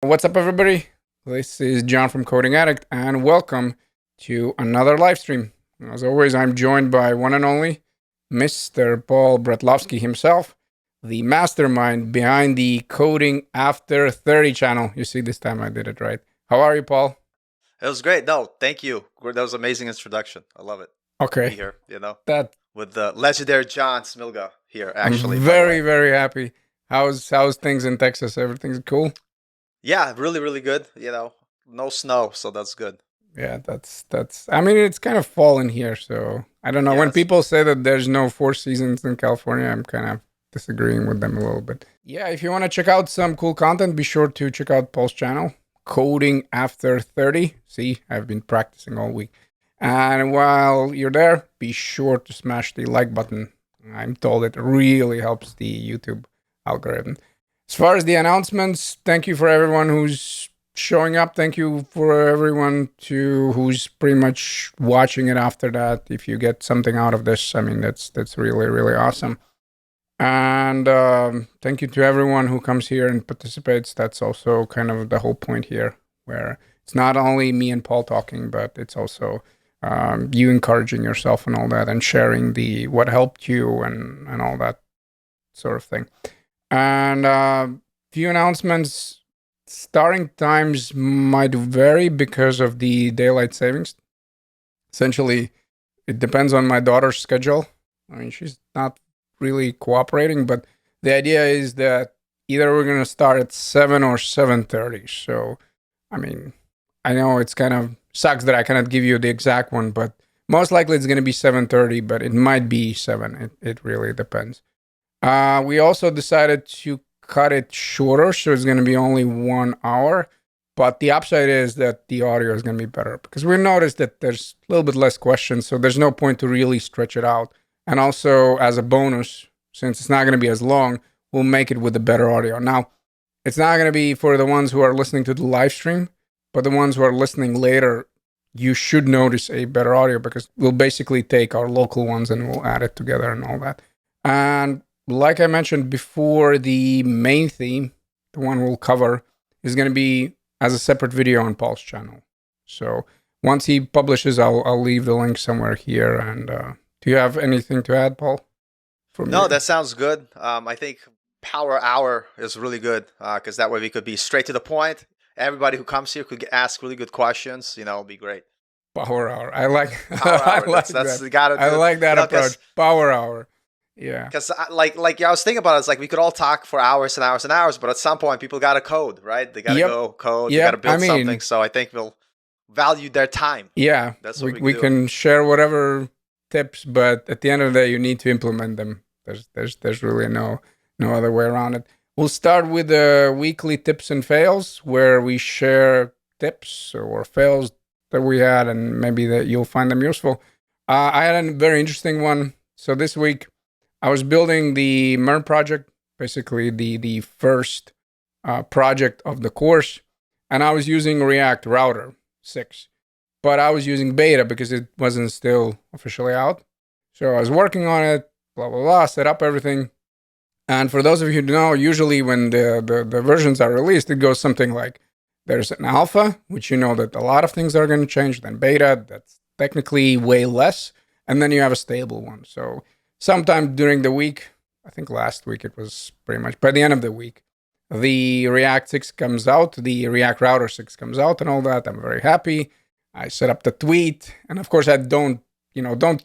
What's up, everybody? This is John from Coding Addict, and welcome to another live stream. As always, I'm joined by one and only Mr. Paul Bratlovsky himself, the mastermind behind the Coding After 30 channel. You see, this time I did it right. How are you, Paul? It was great. No, thank you. That was an amazing introduction. I love it. To be Okay, here, that with the legendary John Smilga here, I'm actually, by the very, way. very happy. How's things in Texas? Everything's cool? Yeah, really, really good. No snow, so that's good. Yeah, that's. I mean, it's kind of fall in here, so I don't know. When Yes. people say that there's no four seasons in California, I'm kind of disagreeing with them a little bit. Yeah, if you want to check out some cool content, be sure to check out Paul's channel, Coding After 30. See, I've been practicing all week. And while you're there, be sure to smash the like button. I'm told it really helps the YouTube algorithm. As far as the announcements, thank you for everyone who's showing up. Thank you for everyone to who's pretty much watching it after that. If you get something out of this, I mean that's really really awesome. And thank you to everyone who comes here and participates. That's also kind of the whole point here, where it's not only me and Paul talking, but it's also you encouraging yourself and all that, and sharing the what helped you and all that sort of thing. And few announcements. Starting times might vary because of the daylight savings. Essentially, it depends on my daughter's schedule. I mean, she's not really cooperating, but the idea is that either we're gonna start at 7 or 7:30. So, I mean, I know it's kind of sucks that I cannot give you the exact one, but most likely it's gonna be 7:30, but it might be 7. It really depends. We also decided to cut it shorter, so it's going to be only 1 hour. But the upside is that the audio is going to be better because we noticed that there's a little bit less questions, so there's no point to really stretch it out. And also, as a bonus, since it's not going to be as long, we'll make it with the better audio. Now, it's not going to be for the ones who are listening to the live stream, but the ones who are listening later, you should notice a better audio because we'll basically take our local ones and we'll add it together and all that. And like I mentioned before, the main theme, the one we'll cover, is going to be as a separate video on Paul's channel. So once he publishes, I'll leave the link somewhere here. And do you have anything to add, Paul? From No, you? that sounds good. I think Power Hour is really good because that way we could be straight to the point. Everybody who comes here could ask really good questions. It'll be great. Power hour. I like Power I Hour. like That's that. we gotta I do. like that approach. Because Power hour. Yeah. like I was thinking about it. It's like we could all talk for hours and hours and hours, but at some point people gotta code, right? They gotta Yep. go code. They gotta Yep. I build something. mean, So I think we'll value their time. yeah, That's what we we can we do. can share whatever tips, but at the end of the day, you need to implement them. There's really no other way around it. We'll start with the weekly tips and fails, where we share tips or fails that we had, and maybe that you'll find them useful. I had a very interesting one. So this week, I was building the MER project, basically the first project of the course, and I was using React Router 6, but I was using beta because it wasn't still officially out. So I was working on it, blah blah blah, set up everything. And for those of you who know, usually when the versions are released, it goes something like there's an alpha, which you know that a lot of things are going to change, then beta, that's technically way less, and then you have a stable one. So sometime during the week, I think last week it was pretty much by the end of the week, the React 6 comes out, the React Router 6 comes out, and all that. I'm very happy. I set up the tweet, and of course, I don't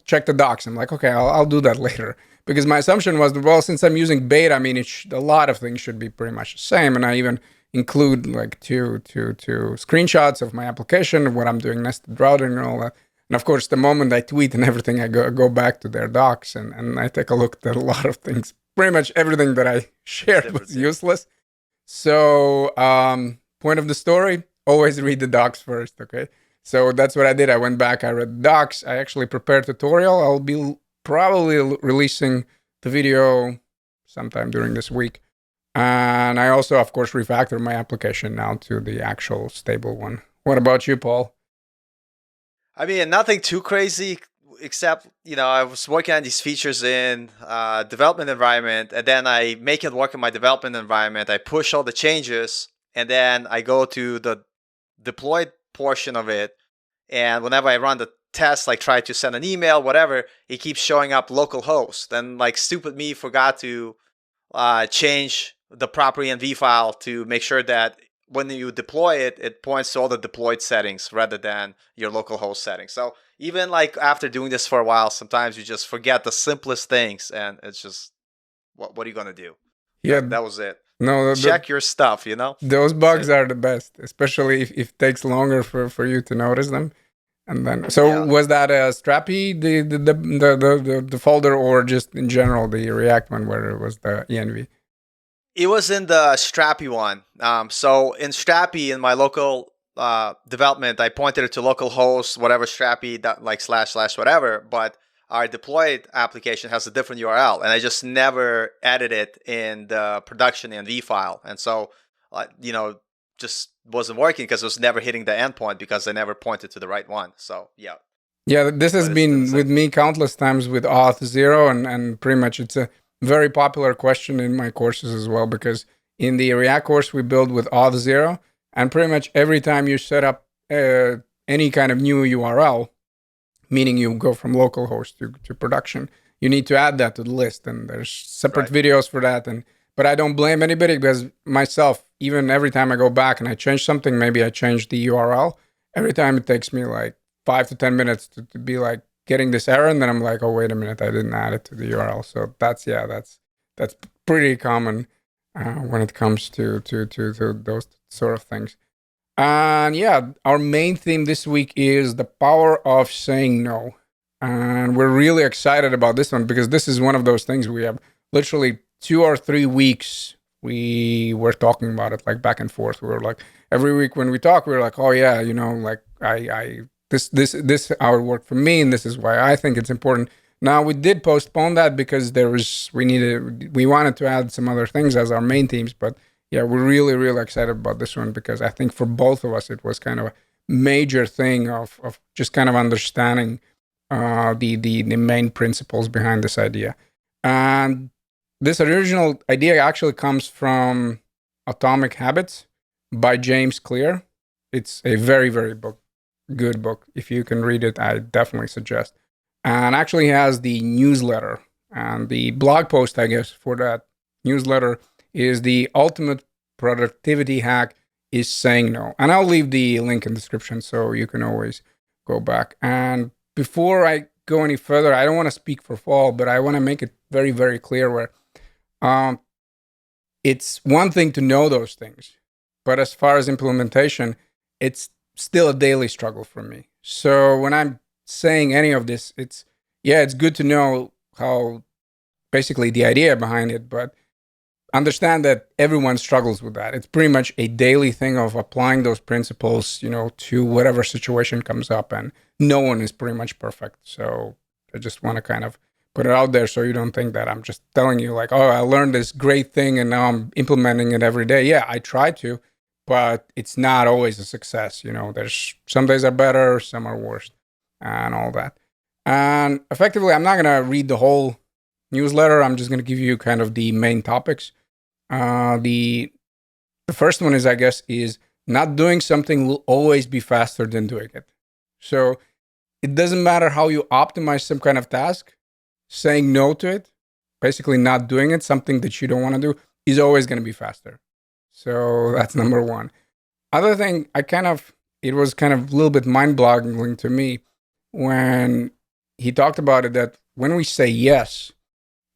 check the docs. I'm like, okay, I'll do that later because my assumption was, well, since I'm using beta, I mean, a lot of things should be pretty much the same, and I even include like two screenshots of my application, what I'm doing nested routing and all that. And of course, the moment I tweet and everything, I go back to their docs and I take a look at a lot of things. Pretty much everything that I It's shared different, was yeah. useless. So, point of the story: always read the docs first. Okay, so that's what I did. I went back, I read the docs. I actually prepared a tutorial. I'll be probably releasing the video sometime during this week. And I also, of course, refactored my application now to the actual stable one. What about you, Paul? I mean, nothing too crazy, except I was working on these features in development environment, and then I make it work in my development environment. I push all the changes, and then I go to the deployed portion of it, and whenever I run the test, like try to send an email, whatever, it keeps showing up localhost. And like stupid me forgot to change the proper env file to make sure that when you deploy it, it points to all the deployed settings rather than your localhost settings. So even like after doing this for a while, sometimes you just forget the simplest things, and it's just what are you gonna do? Yeah, That was it. no, Check your stuff, you know. those bugs are the best, especially if it takes longer for you to notice them. And then, so Yeah. was that a Strapi, the folder, or just in general the React one where it was the env? It was in the Strapi one. So in Strapi, in my local development, I pointed it to localhost, whatever Strapi, like / whatever. But our deployed application has a different URL, and I just never added it in the production env file. And so, just wasn't working because it was never hitting the endpoint because I never pointed to the right one. So yeah. Yeah, this has But been it's with me countless times with auth0, and pretty much it's a very popular question in my courses as well, because in the React course we build with auth0, and pretty much every time you set up any kind of new URL, meaning you go from localhost to production, you need to add that to the list, and there's separate videos for that. And but I don't blame anybody, because myself, even every time I go back and I change something, maybe I change the URL, every time it takes me like 5 to 10 minutes to be like getting this error, and then I'm like, oh wait a minute, I didn't add it to the URL. So that's pretty common when it comes to those sort of things. And yeah, our main theme this week is the power of saying no. And we're really excited about this one because this is one of those things we have literally 2 or 3 weeks. We were talking about it like back and forth. We were like, every week when we talk, we were like, oh yeah, like this hour worked for me, and this is why I think it's important. Now we did postpone that because we wanted to add some other things as our main themes, but yeah, we're really, really excited about this one because I think for both of us, it was kind of a major thing of just kind of understanding the main principles behind this idea. And this original idea actually comes from Atomic Habits by James Clear. It's a very, very good book. If you can read it, I definitely suggest. And actually has the newsletter, and the blog post, I guess, for that newsletter is the ultimate productivity hack is saying no. And I'll leave the link in the description so you can always go back. And before I go any further, I don't want to speak for Fall, but I want to make it very, very clear where it's one thing to know those things, but as far as implementation, it's still a daily struggle for me. So when I'm saying any of this, it's good to know how basically the idea behind it, but understand that everyone struggles with that. It's pretty much a daily thing of applying those principles, to whatever situation comes up, and no one is pretty much perfect. So I just want to kind of put it out there so you don't think that I'm just telling you like, oh, I learned this great thing and now I'm implementing it every day. Yeah, I try to, but it's not always a success. There's some days are better, some are worse, and all that. And effectively, I'm not going to read the whole newsletter. I'm just going to give you kind of the main topics. The first one is, I guess, is not doing something will always be faster than doing it. So it doesn't matter how you optimize some kind of task, saying no to it, basically not doing it, something that you don't want to do, is always going to be faster. So that's number one. Other thing, it was kind of a little bit mind-boggling to me when he talked about it, that when we say yes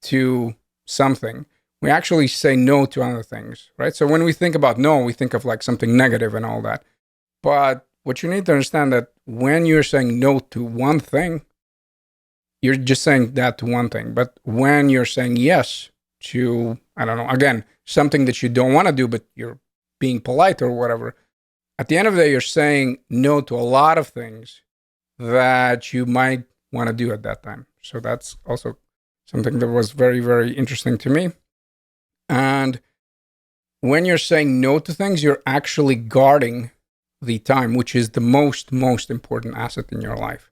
to something, we actually say no to other things, right? So when we think about no, we think of like something negative and all that. But what you need to understand that when you're saying no to one thing, you're just saying that to one thing. But when you're saying yes to, I don't know, again, something that you don't want to do, but you're being polite or whatever, at the end of the day, you're saying no to a lot of things that you might want to do at that time. So that's also something that was very, very interesting to me. And when you're saying no to things, you're actually guarding the time, which is the most important asset in your life.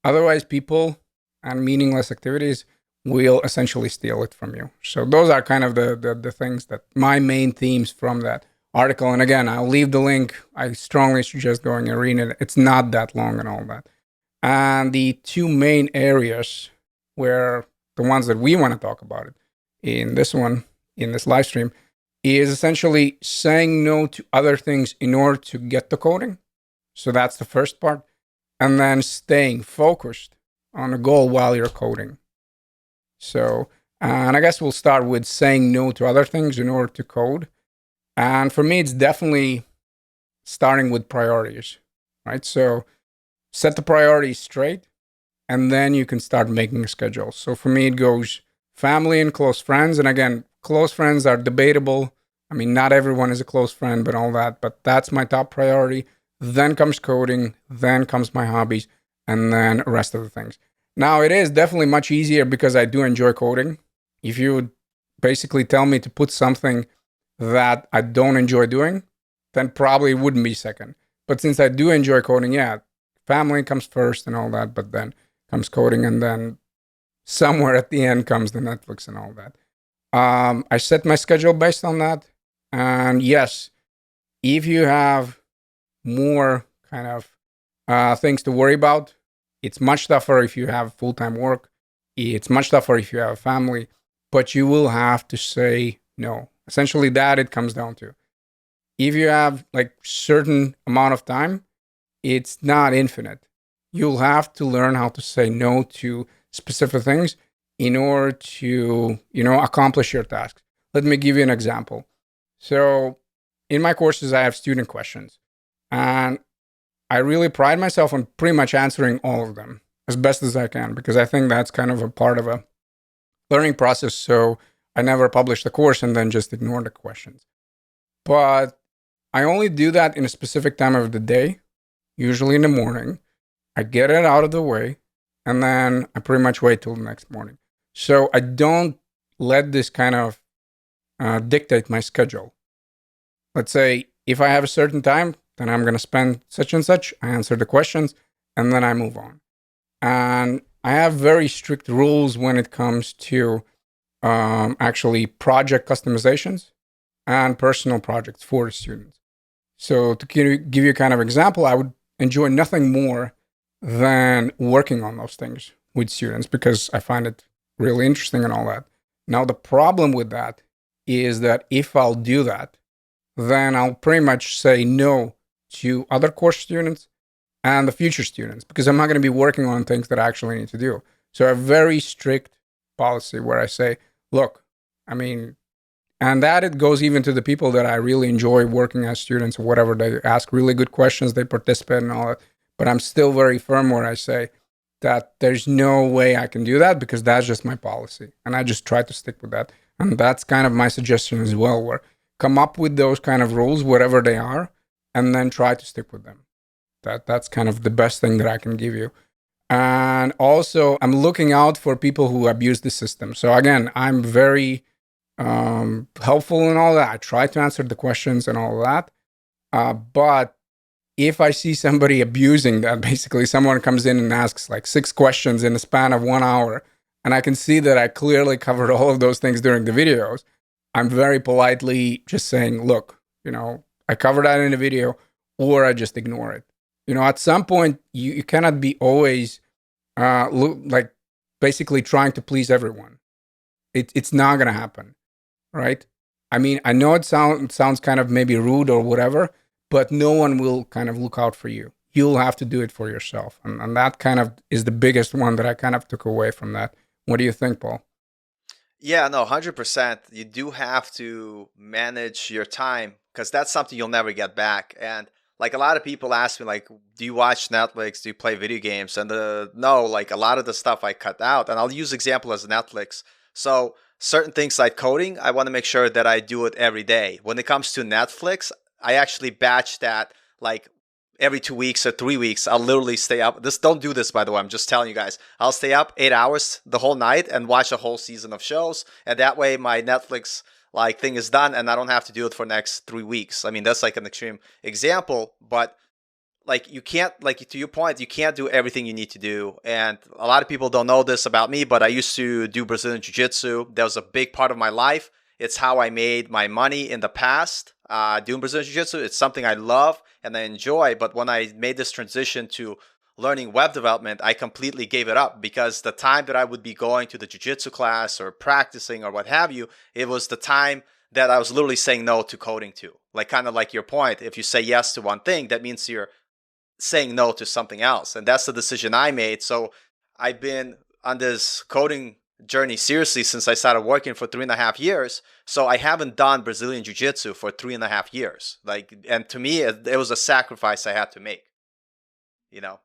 Otherwise, people and meaningless activities will essentially steal it from you. So those are kind of the things that my main themes from that article. And again, I'll leave the link. I strongly suggest going and reading it. It's not that long and all that. And the two main areas where the ones that we want to talk about it in this one, in this live stream, is essentially saying no to other things in order to get the coding. So that's the first part. And then staying focused on a goal while you're coding. So, and I guess we'll start with saying no to other things in order to code. And for me, it's definitely starting with priorities, right? So set the priorities straight, and then you can start making a schedule. So for me, it goes family and close friends. And again, close friends are debatable. I mean, not everyone is a close friend, but all that. But that's my top priority. Then comes coding, then comes my hobbies, and then the rest of the things. Now, it is definitely much easier because I do enjoy coding. If you would basically tell me to put something that I don't enjoy doing, then probably it wouldn't be second. But since I do enjoy coding, yeah, family comes first and all that, but then comes coding, and then somewhere at the end comes the Netflix and all that. I set my schedule based on that. And yes, if you have more kind of things to worry about, it's much tougher if you have full-time work. It's much tougher if you have a family, but you will have to say no. Essentially, that it comes down to. If you have like certain amount of time, it's not infinite. You'll have to learn how to say no to specific things in order to, accomplish your tasks. Let me give you an example. So in my courses, I have student questions, and I really pride myself on pretty much answering all of them as best as I can, because I think that's kind of a part of a learning process. So I never publish the course and then just ignore the questions. But I only do that in a specific time of the day, usually in the morning. I get it out of the way, and then I pretty much wait till the next morning. So I don't let this kind of dictate my schedule. Let's say if I have a certain time, then I'm going to spend such and such. I answer the questions, and then I move on. And I have very strict rules when it comes to actually project customizations and personal projects for the students. So to give you kind of example, I would enjoy nothing more than working on those things with students because I find it really interesting and all that. Now, the problem with that is that if I'll do that, then I'll pretty much say no to other course students and the future students because I'm not going to be working on things that I actually need to do. So I have a very strict policy where I say, look, I mean, and that it goes even to the people that I really enjoy working as students or whatever. They ask really good questions, they participate and all that. But I'm still very firm where I say that there's no way I can do that because that's just my policy. And I just try to stick with that. And that's kind of my suggestion as well, where come up with those kind of rules, whatever they are, and then try to stick with them. That's kind of the best thing that I can give you. And also, I'm looking out for people who abuse the system. So again, I'm very helpful and all that. I try to answer the questions and all that. But if I see somebody abusing that, basically someone comes in and asks like 6 questions in the span of 1 hour, and I can see that I clearly covered all of those things during the videos, I'm very politely just saying, look, I covered that in the video, or I just ignore it. At some point, you cannot be always like basically trying to please everyone. It's not going to happen, right? I mean, I know it sounds kind of maybe rude or whatever, but no one will kind of look out for you. You'll have to do it for yourself. And that kind of is the biggest one that I kind of took away from that. What do you think, Paul? Yeah, no, 100%. You do have to manage your time because that's something you'll never get back. And like a lot of people ask me, like, do you watch Netflix? Do you play video games? And no, like a lot of the stuff I cut out. And I'll use example as Netflix. So certain things like coding, I want to make sure that I do it every day. When it comes to Netflix, I actually batch that like every 2 weeks or 3 weeks. I'll literally stay up. Don't do this, by the way. I'm just telling you guys. I'll stay up 8 hours the whole night and watch a whole season of shows. And that way my Netflix like thing is done and I don't have to do it for the next 3 weeks. I mean, that's like an extreme example, but like you can't, like to your point, you can't do everything you need to do. And a lot of people don't know this about me, but I used to do Brazilian Jiu-Jitsu. That was a big part of my life. It's how I made my money in the past. doing Brazilian Jiu-Jitsu. It's something I love and I enjoy. But when I made this transition to learning web development, I completely gave it up because the time that I would be going to the Jiu-Jitsu class or practicing or what have you, it was the time that I was literally saying no to coding to. Like kind of like your point, if you say yes to one thing, that means you're saying no to something else. And that's the decision I made. So I've been on this coding journey seriously since I started working for 3.5 years. So I haven't done Brazilian Jiu Jitsu for 3.5 years. Like, and to me, it was a sacrifice I had to make, you know?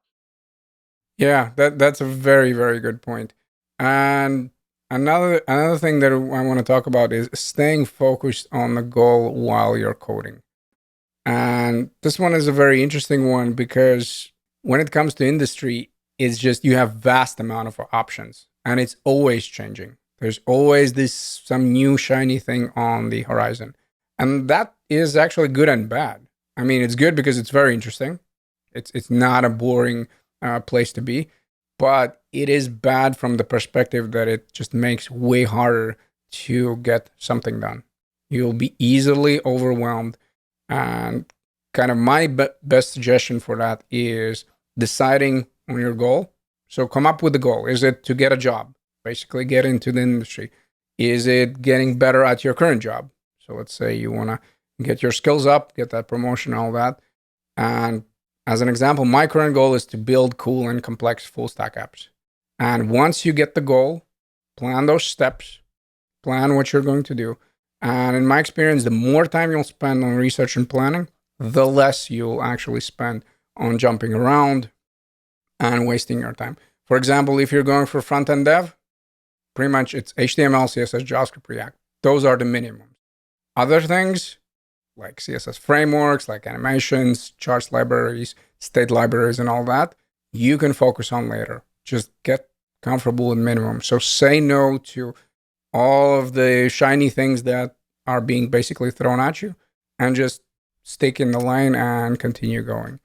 Yeah, that's a very, very good point. And another thing that I want to talk about is staying focused on the goal while you're coding. And this one is a very interesting one because when it comes to industry, it's just you have vast amount of options and it's always changing. There's always this some new shiny thing on the horizon. And that is actually good and bad. I mean, it's good because it's very interesting. It's not a boring place to be, but it is bad from the perspective that it just makes way harder to get something done. You'll be easily overwhelmed, and kind of my best suggestion for that is deciding on your goal. So come up with the goal. Is it to get a job? Basically, get into the industry. Is it getting better at your current job? So let's say you want to get your skills up, get that promotion, all that. And as an example, my current goal is to build cool and complex full stack apps. And once you get the goal, plan those steps, plan what you're going to do. And in my experience, the more time you'll spend on research and planning, the less you'll actually spend on jumping around and wasting your time. For example, if you're going for front end dev, pretty much it's HTML, CSS, JavaScript, React. Those are the minimums. Other things like CSS frameworks, like animations, charts libraries, state libraries, and all that, you can focus on later. Just get comfortable with minimum. So say no to all of the shiny things that are being basically thrown at you and just stick in the lane and continue going.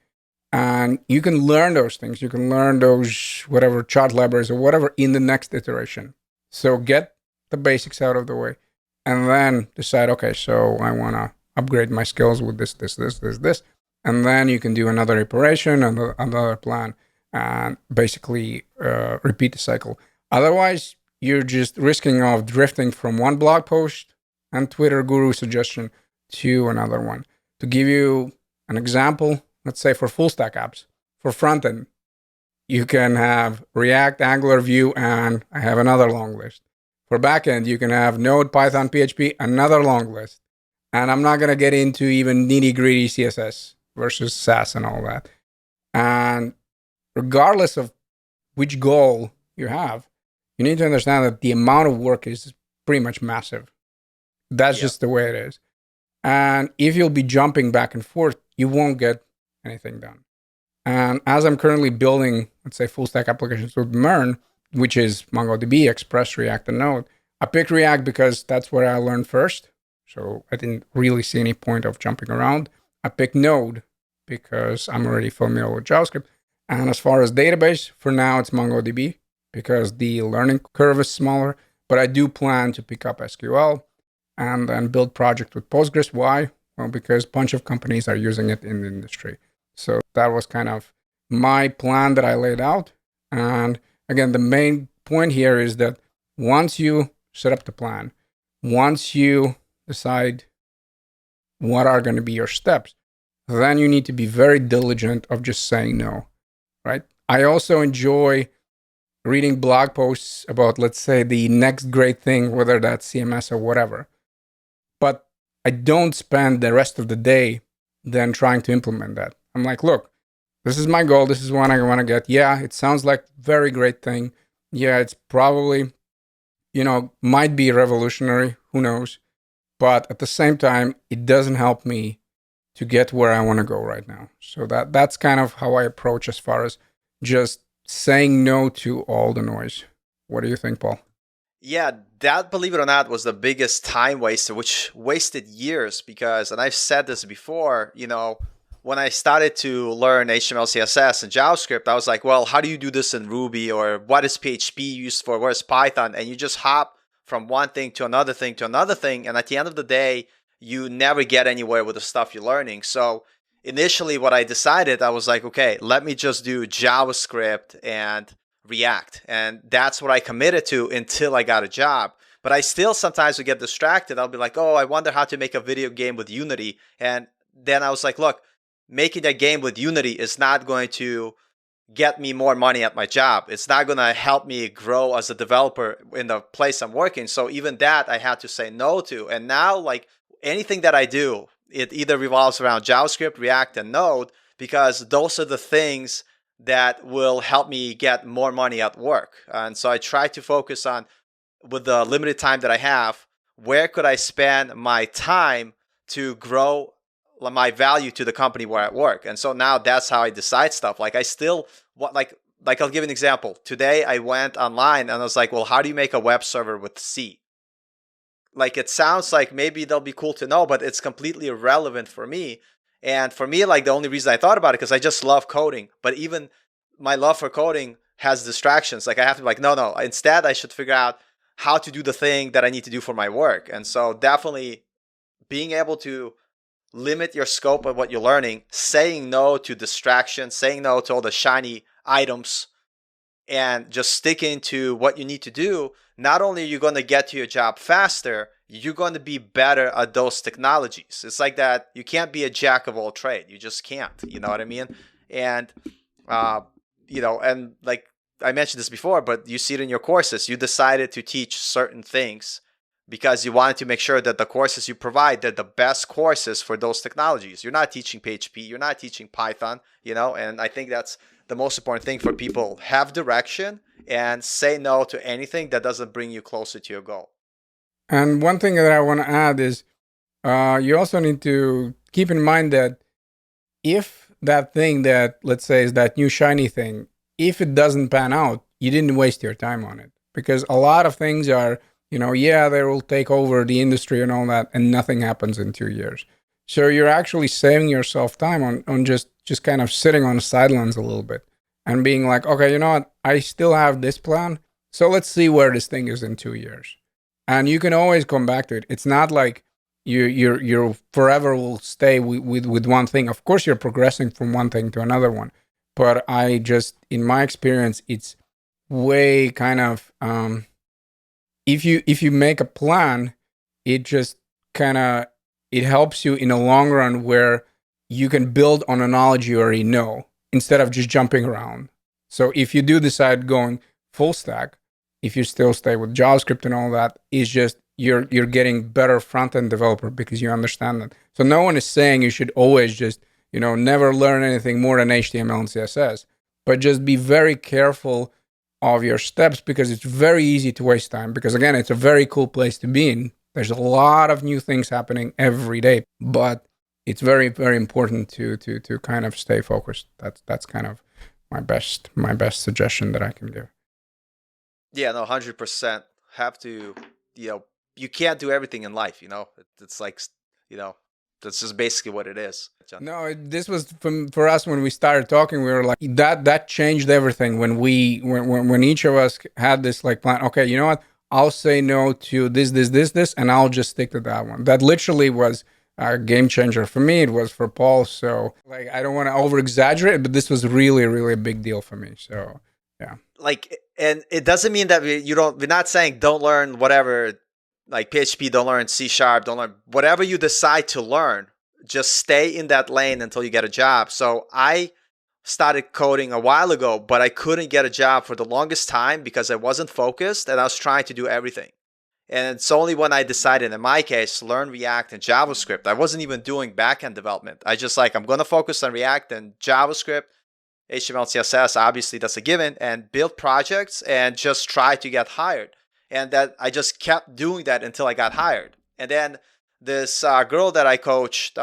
And you can learn those things. You can learn those whatever chart libraries or whatever in the next iteration. So get the basics out of the way and then decide, okay, so I want to upgrade my skills with this. And then you can do another iteration, another plan, and basically repeat the cycle. Otherwise, you're just risking of drifting from one blog post and Twitter guru suggestion to another one. To give you an example, let's say for full stack apps, for frontend, you can have React, Angular, Vue, and I have another long list. For backend, you can have Node, Python, PHP, another long list. And I'm not going to get into even nitty gritty CSS versus Sass and all that. And regardless of which goal you have, you need to understand that the amount of work is pretty much massive. That's just the way it is. And if you'll be jumping back and forth, you won't get anything done. And as I'm currently building, let's say, full stack applications with Mern, which is MongoDB, Express, React, and Node, I picked React because that's where I learned first. So I didn't really see any point of jumping around. I picked Node because I'm already familiar with JavaScript. And as far as database, for now it's MongoDB because the learning curve is smaller. But I do plan to pick up SQL and then build project with Postgres. Why? Well, because a bunch of companies are using it in the industry. So that was kind of my plan that I laid out. And again, the main point here is that once you set up the plan, once you decide what are going to be your steps, then you need to be very diligent of just saying no, right? I also enjoy reading blog posts about, let's say, the next great thing, whether that's CMS or whatever. But I don't spend the rest of the day then trying to implement that. I'm like, look, this is my goal. This is what I want to get. Yeah, it sounds like a very great thing. Yeah, it's probably, might be revolutionary. Who knows? But at the same time, it doesn't help me to get where I want to go right now. So that's kind of how I approach as far as just saying no to all the noise. What do you think, Paul? Yeah, that, believe it or not, was the biggest time waster, which wasted years because, and I've said this before, when I started to learn HTML, CSS, and JavaScript, I was like, well, how do you do this in Ruby? Or what is PHP used for? Where's Python? And you just hop from one thing to another thing to another thing. And at the end of the day, you never get anywhere with the stuff you're learning. So initially what I decided, I was like, okay, let me just do JavaScript and React. And that's what I committed to until I got a job. But I still sometimes would get distracted. I'll be like, oh, I wonder how to make a video game with Unity. And then I was like, look, making that game with Unity is not going to get me more money at my job. It's not going to help me grow as a developer in the place I'm working. So even that I had to say no to. And now, like, anything that I do, it either revolves around JavaScript, React, and Node, because those are the things that will help me get more money at work. And so I try to focus on, with the limited time that I have, where could I spend my time to grow my value to the company where I work. And so now that's how I decide stuff. Like I still like I'll give an example. Today I went online and I was like, well, how do you make a web server with C? Like it sounds like maybe they'll be cool to know, but it's completely irrelevant for me. And for me, like the only reason I thought about it because I just love coding. But even my love for coding has distractions. Like I have to be like, no. Instead, I should figure out how to do the thing that I need to do for my work. And so definitely being able to limit your scope of what you're learning, saying no to distractions, saying no to all the shiny items, and just sticking to what you need to do. Not only are you going to get to your job faster, you're going to be better at those technologies. It's like that. You can't be a jack of all trade. You just can't. You know what I mean? And, and like I mentioned this before, but you see it in your courses. You decided to teach certain things because you wanted to make sure that the courses you provide, they're the best courses for those technologies. You're not teaching PHP, you're not teaching Python, and I think that's the most important thing for people. Have direction and say no to anything that doesn't bring you closer to your goal. And one thing that I want to add is you also need to keep in mind that if that thing that, let's say, is that new shiny thing, if it doesn't pan out, you didn't waste your time on it. Because a lot of things are, they will take over the industry and all that, and nothing happens in 2 years. So you're actually saving yourself time on just kind of sitting on the sidelines a little bit and being like, okay, you know what? I still have this plan. So let's see where this thing is in 2 years. And you can always come back to it. It's not like you're forever will stay with one thing. Of course, you're progressing from one thing to another one. But I just, in my experience, it's way kind of, if you make a plan, it just kind of, it helps you in the long run where you can build on a knowledge you already know instead of just jumping around. So if you do decide going full stack, if you still stay with JavaScript and all that, it's just you're getting better front-end developer because you understand that. So no one is saying you should always just, never learn anything more than HTML and CSS, but just be very careful of your steps because it's very easy to waste time. Because again, it's a very cool place to be in. There's a lot of new things happening every day, but it's very, very important to kind of stay focused. That's kind of my best suggestion that I can give. Yeah, no, 100%. Have to, you can't do everything in life. It's like, that's just basically what it is. No, this was for us when we started talking. We were like that changed everything when each of us had this like plan. Okay, you know what? I'll say no to this, and I'll just stick to that one. That literally was a game changer for me. It was for Paul. So like, I don't want to over exaggerate, but this was really, really a big deal for me. So yeah. Like, and it doesn't mean that we're not saying don't learn whatever, like PHP, don't learn C#, don't learn whatever you decide to learn. Just stay in that lane until you get a job. So I started coding a while ago, but I couldn't get a job for the longest time because I wasn't focused and I was trying to do everything. And it's only when I decided, in my case, learn React and JavaScript. I wasn't even doing backend development. I just I'm going to focus on React and JavaScript, HTML, CSS, obviously that's a given, and build projects and just try to get hired. And that I just kept doing that until I got hired. And then this girl that I coached,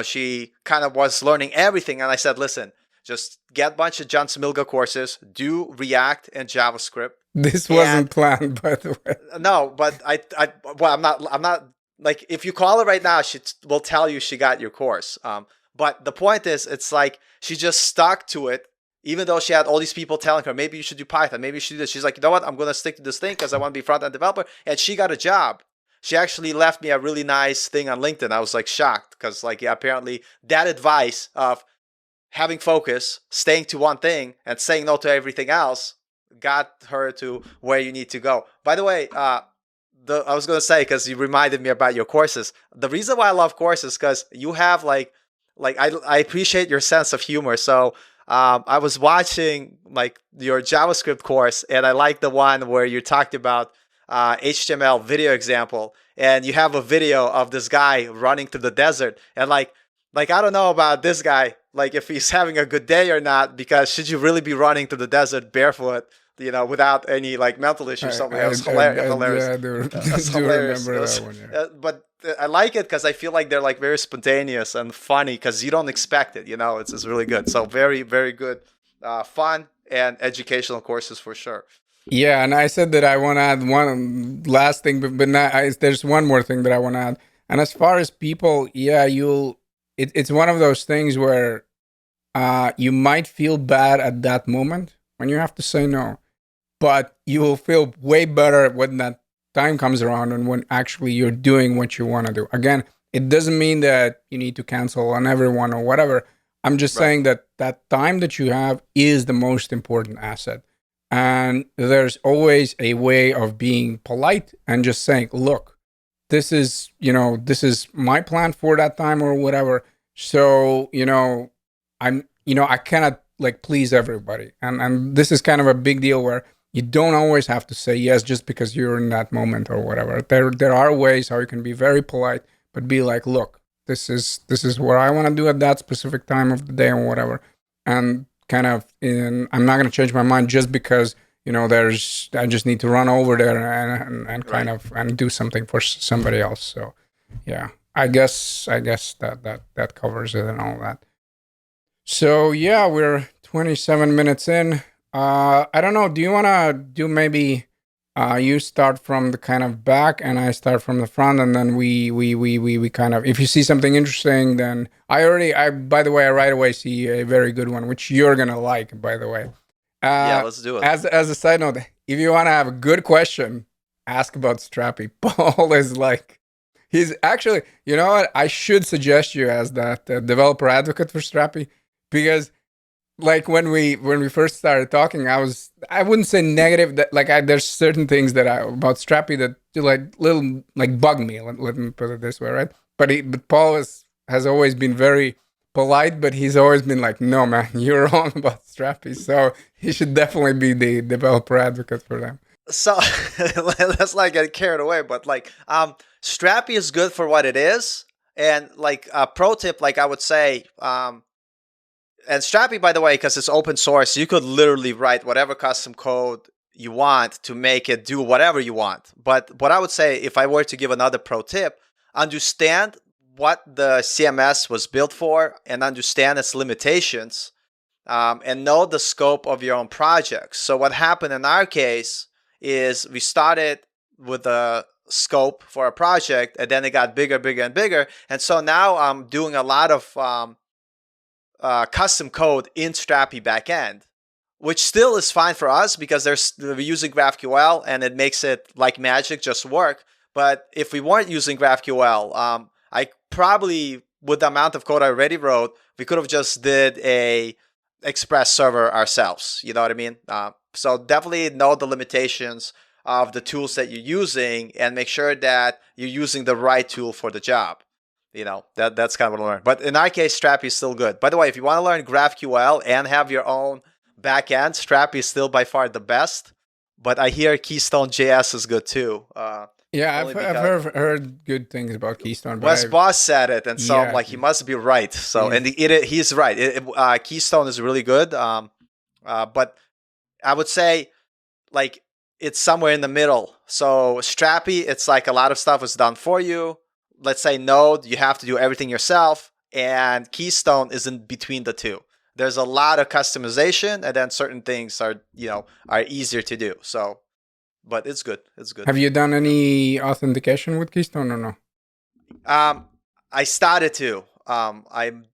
she kind of was learning everything. And I said, listen, just get a bunch of John Smilga courses, do React and JavaScript. This wasn't planned, by the way. No, but I'm not like, if you call her right now, she will tell you she got your course. But the point is, it's like she just stuck to it, even though she had all these people telling her, maybe you should do Python, maybe you should do this. She's like, you know what? I'm going to stick to this thing because I want to be front-end developer. And she got a job. she actually left me a really nice thing on LinkedIn. I was like shocked because like yeah, apparently that advice of having focus, staying to one thing, and saying no to everything else got her to where you need to go. By the way, I was gonna say because you reminded me about your courses. The reason why I love courses because you have like I appreciate your sense of humor. So I was watching like your JavaScript course, and I like the one where you talked about HTML video example, and you have a video of this guy running through the desert, and like I don't know about this guy, like if he's having a good day or not, because should you really be running through the desert barefoot? Without any like mental issue or something. That was hilarious. Yeah, I do, That's do hilarious. remember that one. Yeah. But I like it because I feel like they're like very spontaneous and funny because you don't expect it. It's really good. So very very good, fun and educational courses for sure. Yeah, and I said that I want to add one last thing, but not, there's one more thing that I want to add. And as far as people, yeah, it's one of those things where you might feel bad at that moment when you have to say no, but you will feel way better when that time comes around and when actually you're doing what you want to do. Again, it doesn't mean that you need to cancel on everyone or whatever. I'm just Right. saying that that time that you have is the most important asset. And there's always a way of being polite and just saying, look, this is my plan for that time or whatever. So, I cannot like please everybody. And this is kind of a big deal where you don't always have to say yes just because you're in that moment or whatever. There are ways how you can be very polite, but be like, look, this is what I want to do at that specific time of the day or whatever. And kind of I'm not going to change my mind just because there's I just need to run over there and kind Right. of and do something for somebody else. So yeah, I guess that covers it and all that. So yeah, we're 27 minutes in. I don't know. Do you want to do maybe you start from the kind of back and I start from the front, and then we kind of, if you see something interesting, then I by the way, I right away see a very good one which you're gonna like, by the way. Yeah, Uh, let's do it. as a side note, if you want to have a good question, ask about Strapi. Paul is like, he's actually, you know what? I should suggest you as that developer advocate for Strapi, because like when we first started talking, I wouldn't say negative. That like there's certain things that about Strapi that do like little like bug me. Let me put it this way, right? But Paul has always been very polite, but he's always been like, no man, you're wrong about Strapi. So he should definitely be the developer advocate for them. So let's not get carried away, but like Strapi is good for what it is. And like a pro tip, like I would say, and Strapi, by the way, because it's open source, you could literally write whatever custom code you want to make it do whatever you want. But what I would say, if I were to give another pro tip, understand what the CMS was built for and understand its limitations, and know the scope of your own project. So what happened in our case is we started with a scope for a project, and then it got bigger, bigger, and bigger. And so now I'm doing a lot of custom code in Strapi backend, which still is fine for us because we're using GraphQL and it makes it like magic just work. But if we weren't using GraphQL, I probably, with the amount of code I already wrote, we could have just did a express server ourselves. You know what I mean? So definitely know the limitations of the tools that you're using and make sure that you're using the right tool for the job. That's kind of what I learned. But in our case, Strapi is still good. By the way, if you want to learn GraphQL and have your own backend, Strapi is still by far the best. But I hear Keystone JS is good too. Yeah, Only I've because heard good things about Keystone, but Wes I Boss said it, and so I'm yeah, like, he must be right. So, and he's he's right. Keystone is really good. But I would say like it's somewhere in the middle. So Strapi, it's like a lot of stuff is done for you. Let's say Node, you have to do everything yourself, and Keystone is in between the two. There's a lot of customization, and then certain things are easier to do. So, but it's good. It's good. Have you done any authentication with Keystone or no? I started to. I'm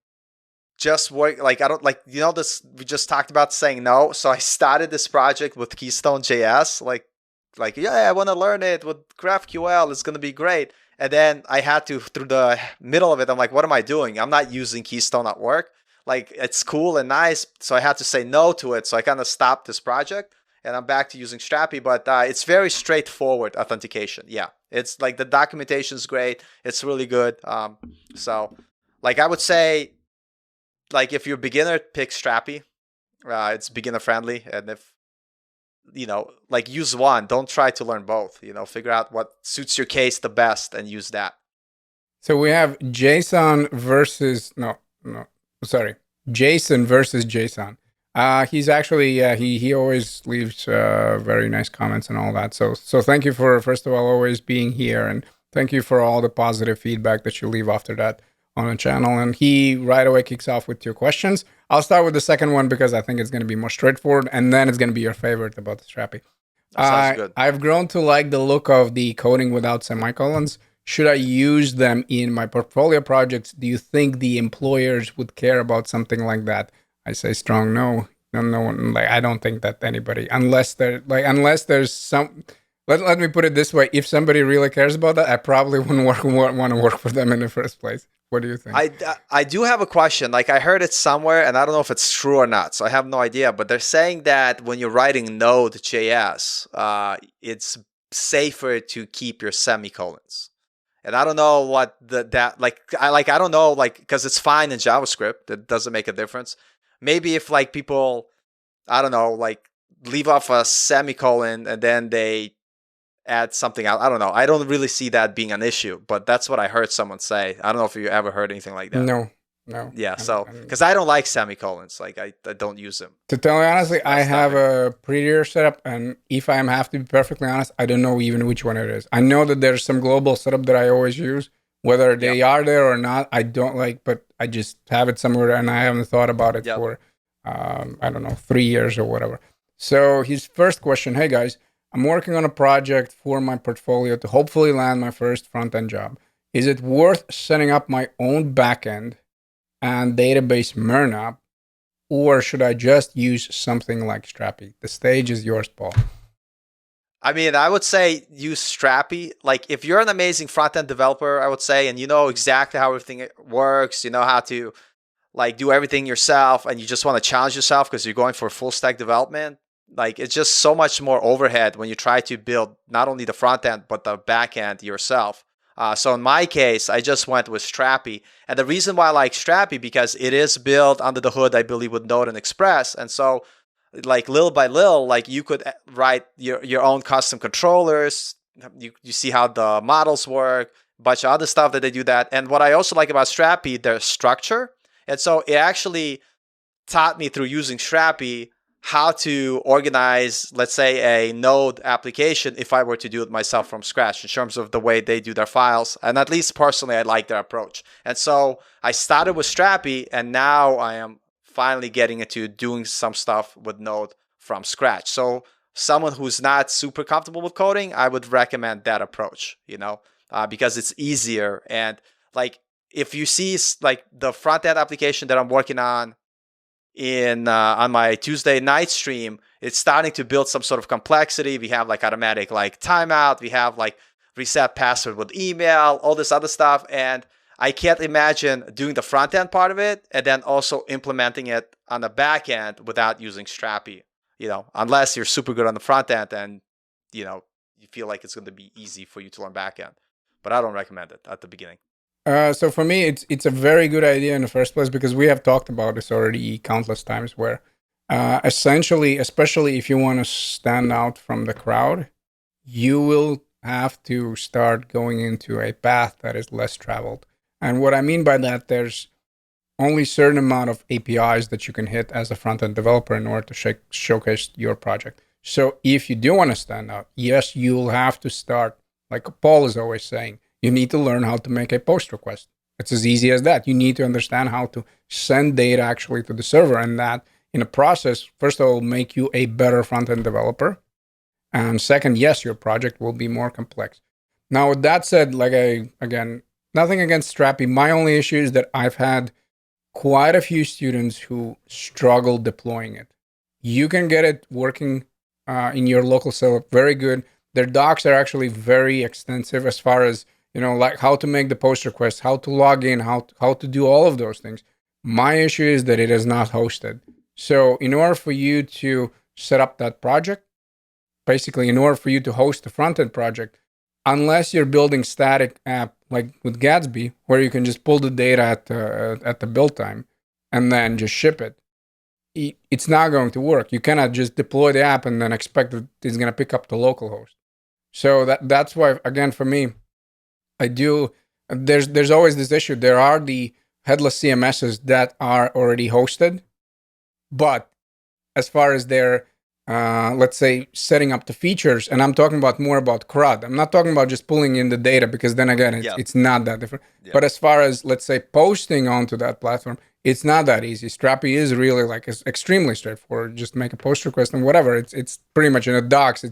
just work like I don't like this. We just talked about saying no, so I started this project with Keystone JS like, yeah, I want to learn it with GraphQL. It's going to be great. And then I had to, through the middle of it, I'm like, what am I doing? I'm not using Keystone at work. Like, it's cool and nice. So I had to say no to it. So I kind of stopped this project and I'm back to using Strapi. But it's very straightforward authentication. Yeah. It's like the documentation is great. It's really good. So, like, I would say, like, if you're a beginner, pick Strapi. It's beginner friendly. And if, like, use one, don't try to learn both. Figure out what suits your case the best and use that. So we have JSON versus no, sorry, Jason versus JSON. He's actually he always leaves very nice comments and all that. So thank you for, first of all, always being here, and thank you for all the positive feedback that you leave after that on the channel. And he right away kicks off with your questions. I'll start with the second one because I think it's going to be more straightforward, and then it's going to be your favorite about the Strapi. That sounds good. I've grown to like the look of the coding without semicolons. Should I use them in my portfolio projects? Do you think the employers would care about something like that? I say strong no. No one, like, I don't think that anybody, unless there's some. Let me put it this way: if somebody really cares about that, I probably wouldn't want to work for them in the first place. What do you think? I do have a question. Like, I heard it somewhere, and I don't know if it's true or not, so I have no idea. But they're saying that when you're writing node.js, it's safer to keep your semicolons. And I don't know what I don't know, like, because it's fine in JavaScript. It doesn't make a difference. Maybe if, like, people, I don't know, like, leave off a semicolon and then they add something out. I don't know. I don't really see that being an issue, but that's what I heard someone say. I don't know if you ever heard anything like that. No. Yeah, so, because I don't like semicolons. Like, I don't use them. To tell you honestly, I have a prettier setup, and if I have to be perfectly honest, I don't know even which one it is. I know that there's some global setup that I always use. Whether they are there or not, I don't like, but I just have it somewhere, and I haven't thought about it for, I don't know, 3 years or whatever. So his first question: hey guys, I'm working on a project for my portfolio to hopefully land my first front-end job. Is it worth setting up my own backend and database Myrna, or should I just use something like Strapi? The stage is yours, Paul. I mean, I would say use Strapi. Like, if you're an amazing front-end developer, I would say, and you know exactly how everything works, you know how to, like, do everything yourself, and you just want to challenge yourself because you're going for full stack development, like, it's just so much more overhead when you try to build not only the front end but the back end yourself. So in my case, I just went with Strapi, and the reason why I like Strapi, because it is built under the hood, I believe, with Node and Express, and so, like, little by little, like, you could write your own custom controllers. You see how the models work, a bunch of other stuff that they do that. And what I also like about Strapi, their structure, and so it actually taught me through using Strapi how to organize, let's say, a Node application if I were to do it myself from scratch in terms of the way they do their files. And at least personally, I like their approach. And so I started with Strapi, and now I am finally getting into doing some stuff with Node from scratch. So someone who's not super comfortable with coding, I would recommend that approach, because it's easier. And, like, if you see, like, the front end application that I'm working on on my Tuesday night stream, it's starting to build some sort of complexity. We have, like, automatic, like, timeout. We have, like, reset password with email, all this other stuff. And I can't imagine doing the front end part of it and then also implementing it on the back end without using Strapi, unless you're super good on the front end and, you feel like it's going to be easy for you to learn back end. But I don't recommend it at the beginning. So for me, it's a very good idea in the first place, because we have talked about this already countless times, where essentially, especially if you want to stand out from the crowd, you will have to start going into a path that is less traveled. And what I mean by that, there's only a certain amount of APIs that you can hit as a front-end developer in order to showcase your project. So if you do want to stand out, yes, you'll have to start, like Paul is always saying, you need to learn how to make a post request. It's as easy as that. You need to understand how to send data actually to the server, and that in a process, first of all, make you a better front-end developer. And second, yes, your project will be more complex. Now, with that said, again, nothing against Strapi. My only issue is that I've had quite a few students who struggle deploying it. You can get it working in your local setup very good, their docs are actually very extensive as far as, like how to make the post request, how to log in, how to do all of those things. My issue is that it is not hosted. So in order for you to set up that project, basically in order for you to host the front end project, unless you're building static app like with Gatsby, where you can just pull the data at the build time and then just ship it, it's not going to work. You cannot just deploy the app and then expect that it's going to pick up the local host. So that's why, again, for me, I do. There's always this issue. There are the headless CMSs that are already hosted, but as far as their let's say setting up the features, and I'm talking about more about CRUD. I'm not talking about just pulling in the data, because then again it's not that different. But as far as, let's say, posting onto that platform, it's not that easy. Strapi is really like, it's extremely straightforward. Just make a post request and whatever. It's pretty much in a docs.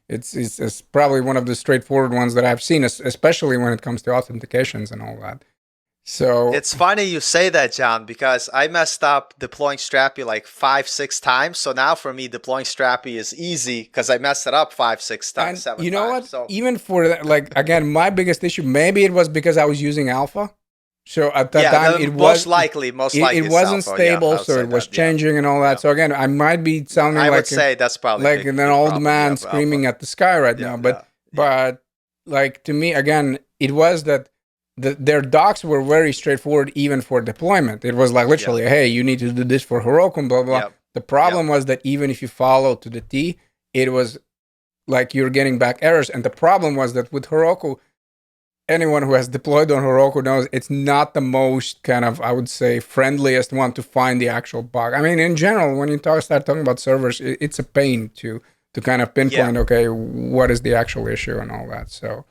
It's probably one of the straightforward ones that I've seen, especially when it comes to authentications and all that. So it's funny you say that, John, because I messed up deploying Strapi like 5-6 times. So now for me, deploying Strapi is easy because I messed it up 5-6 times, 7 you know times. what? So Even for that, like, again, my biggest issue, maybe it was because I was using alpha. So at that time, it most was likely it wasn't alpha. stable, so it was changing and all that. So again, I might be sounding I like would say that's probably like big, an big old problem. man screaming at the sky right now. But like, to me, again, it was that their docs were very straightforward, even for deployment. It was like literally, hey, you need to do this for Heroku, and blah blah. The problem was that even if you follow to the T, it was like you're getting back errors. And the problem was that with Heroku, anyone who has deployed on Heroku knows it's not the most kind of, I would say, friendliest one to find the actual bug. I mean, in general, when you start talking about servers, it's a pain to kind of pinpoint, okay, what is the actual issue and all that. So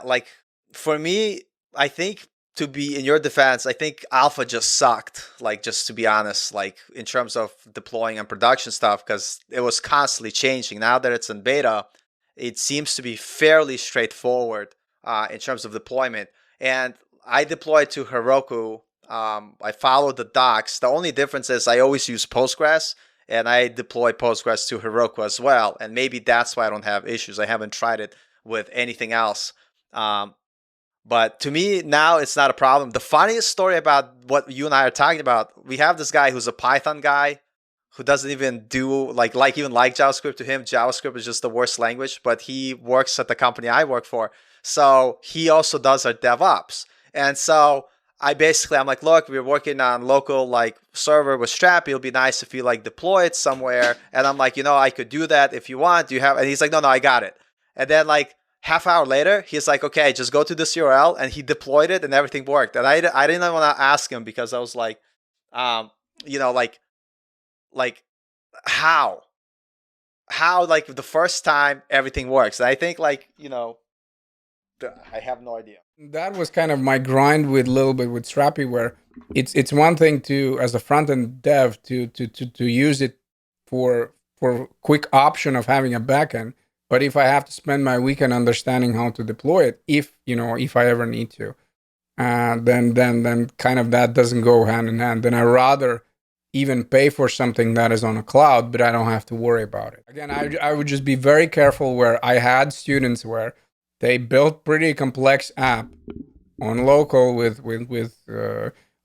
like for me, I think, to be in your defense, I think alpha just sucked, like, just to be honest, like in terms of deploying and production stuff, because it was constantly changing. Now that it's in beta, it seems to be fairly straightforward in terms of deployment. And I deployed to Heroku. I followed the docs. The only difference is I always use Postgres, and I deploy Postgres to Heroku as well. And maybe that's why I don't have issues. I haven't tried it with anything else. But to me, now it's not a problem. The funniest story about what you and I are talking about, we have this guy who's a Python guy who doesn't even do like JavaScript. To him, JavaScript is just the worst language, but he works at the company I work for. So he also does our DevOps. And so I'm like, look, we're working on local like server with Strapi. It'll be nice if you like deploy it somewhere. And I'm like, I could do that if you want. Do you have? And he's like, no, I got it. And then like half hour later, he's like, okay, just go to this URL, and he deployed it, and everything worked. And I didn't want to ask him, because I was like, like how like the first time everything works. And I think like, I have no idea. That was kind of my grind with a little bit with Strapi, where it's one thing to, as a front end dev, to use it for quick option of having a backend. But if I have to spend my weekend understanding how to deploy it, if I ever need to, then kind of that doesn't go hand in hand. Then I rather even pay for something that is on a cloud, but I don't have to worry about it. Again, I would just be very careful, where I had students where they built pretty complex app on local with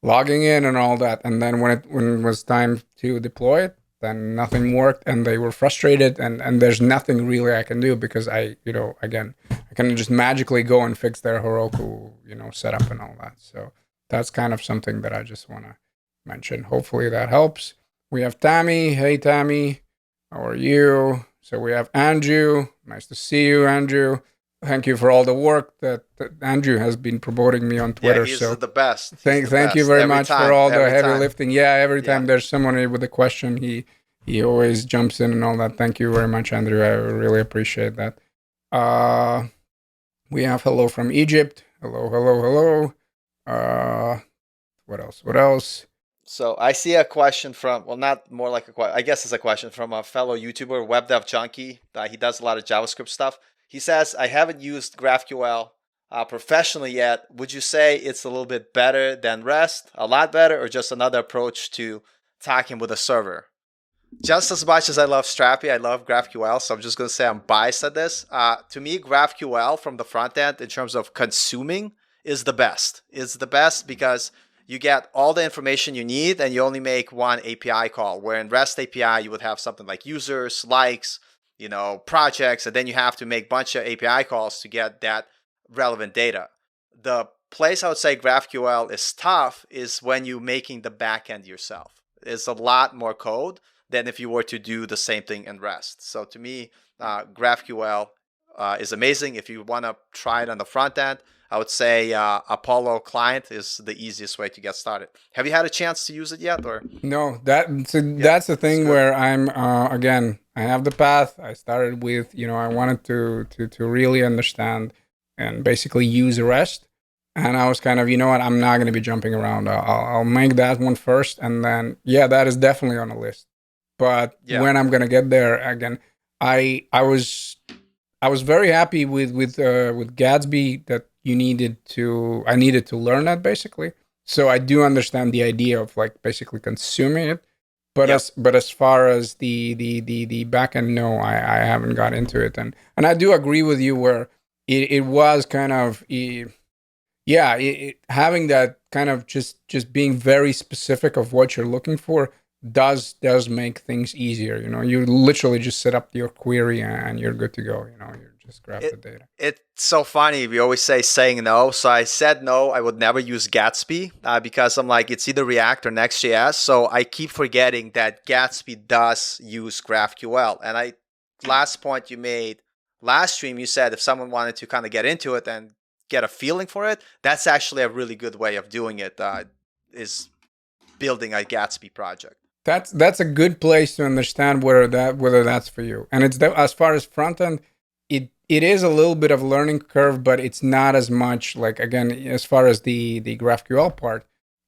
logging in and all that, and then when it was time to deploy it, then nothing worked, and they were frustrated, and there's nothing really I can do, because again, I can just magically go and fix their Heroku setup and all that. So that's kind of something that I just want to mention. Hopefully that helps. We have Tammy. Hey Tammy, how are you? So we have Andrew. Nice to see you, Andrew. Thank you for all the work that Andrew has been promoting me on Twitter. Yeah, he's the best. Thank you very much for all the heavy lifting. Yeah, every time there's someone with a question, he always jumps in and all that. Thank you very much, Andrew. I really appreciate that. We have hello from Egypt. Hello. What else? So I see a question from, well, not more like a question, I guess it's a question from a fellow YouTuber, Web Dev Junkie. He does a lot of JavaScript stuff. He says, I haven't used GraphQL professionally yet. Would you say it's a little bit better than REST, a lot better, or just another approach to talking with a server? Just as much as I love Strapi, I love GraphQL. So I'm just going to say I'm biased at this. To me, GraphQL from the front end, in terms of consuming, is the best. It's the best because you get all the information you need and you only make one API call. Where in REST API, you would have something like users, likes, projects, and then you have to make a bunch of API calls to get that relevant data. The place I would say GraphQL is tough is when you're making the backend yourself. It's a lot more code than if you were to do the same thing in REST. So to me, GraphQL is amazing. If you want to try it on the front end, I would say Apollo client is the easiest way to get started. Have you had a chance to use it yet, or? No, Yeah, that's the it's thing good. where I'm again. I have the path. I started with I wanted to really understand and basically use REST, and I was kind of what, I'm not going to be jumping around. I'll make that one first, and then yeah, that is definitely on the list. But Yeah. when I'm going to get there again, I was very happy with Gatsby that I needed to learn that basically. So I do understand the idea of like basically consuming it, but Yep. as far as the back end, no, I haven't got into it, and I do agree with you where it was kind of yeah, having that kind of just being very specific of what you're looking for does make things easier. You literally just set up your query and you're good to go. You just grab It the data. it's so funny. We always say saying no. So I said no. I would never use Gatsby because I'm like it's either React or Next.js. So I keep forgetting that Gatsby does use GraphQL. And last point you made last stream, you said if someone wanted to kind of get into it and get a feeling for it, that's actually a really good way of doing it. Is building a Gatsby project. That's a good place to understand whether that's for you. And as far as front end, it is a little bit of a learning curve, but it's not as much like again as far as the GraphQL part.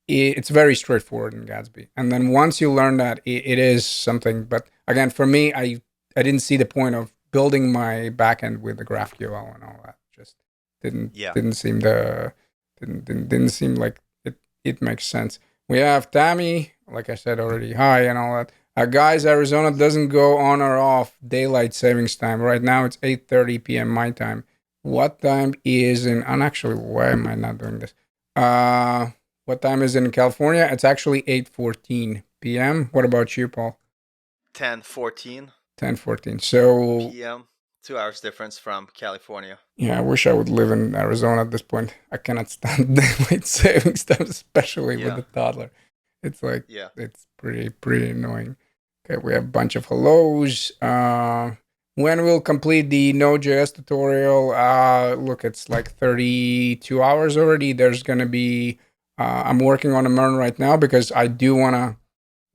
It's very straightforward in Gatsby. And then once you learn that, it is something. But again, for me, I didn't see the point of building my backend with the GraphQL and all that. Just didn't Yeah. didn't seem the didn't seem like it makes sense. We have Tammy, like I said already, hi and all that. Guys, Arizona doesn't go on or off daylight savings time. Right now it's 8:30 p.m. my time. What time is in? And actually, why am I not doing this? What time is in California? It's actually 8:14 p.m. What about you, Paul? 10:14 10:14. So p.m. 2 hours difference from California. yeah, I wish I would live in Arizona at this point. I cannot stand daylight savings time, especially with Yeah. the toddler. It's like Yeah. it's pretty annoying. Okay, we have a bunch of hellos. When we'll complete the Node.js tutorial? Look, it's like 32 hours already. There's gonna be. I'm working on a MERN right now because I do wanna.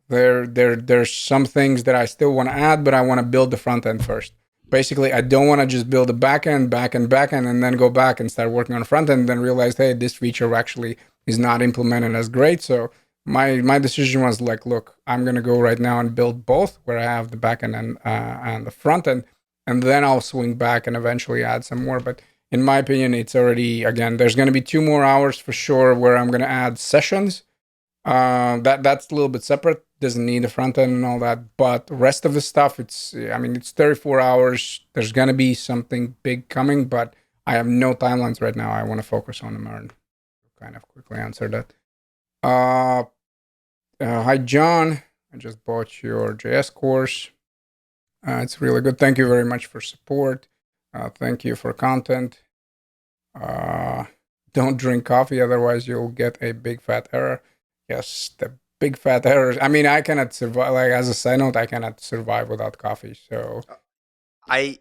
There's some things that I still want to add, but I want to build the front end first. Basically, I don't want to just build a back end, and then go back and start working on the front end, and then realize, hey, this feature actually is not implemented as great. So my decision was like, look, I'm gonna go right now and build both, where I have the back end and the front end, and then I'll swing back and eventually add some more. But in my opinion, it's already again. There's gonna be 2 more hours for sure where I'm gonna add sessions. That's a little bit separate. Doesn't need a front end and all that. But the rest of the stuff, it's 34 hours. There's gonna be something big coming, but I have no timelines right now. I want to focus on the MERN. Kind of quickly answer that. Uh, Hi John. I just bought your JS course. It's really good. Thank you very much for support. Thank you for content. Uh, don't drink coffee, otherwise you'll get a big fat error. Yes, the big fat errors. I mean, I cannot survive. Like as a side note, I cannot survive without coffee. So I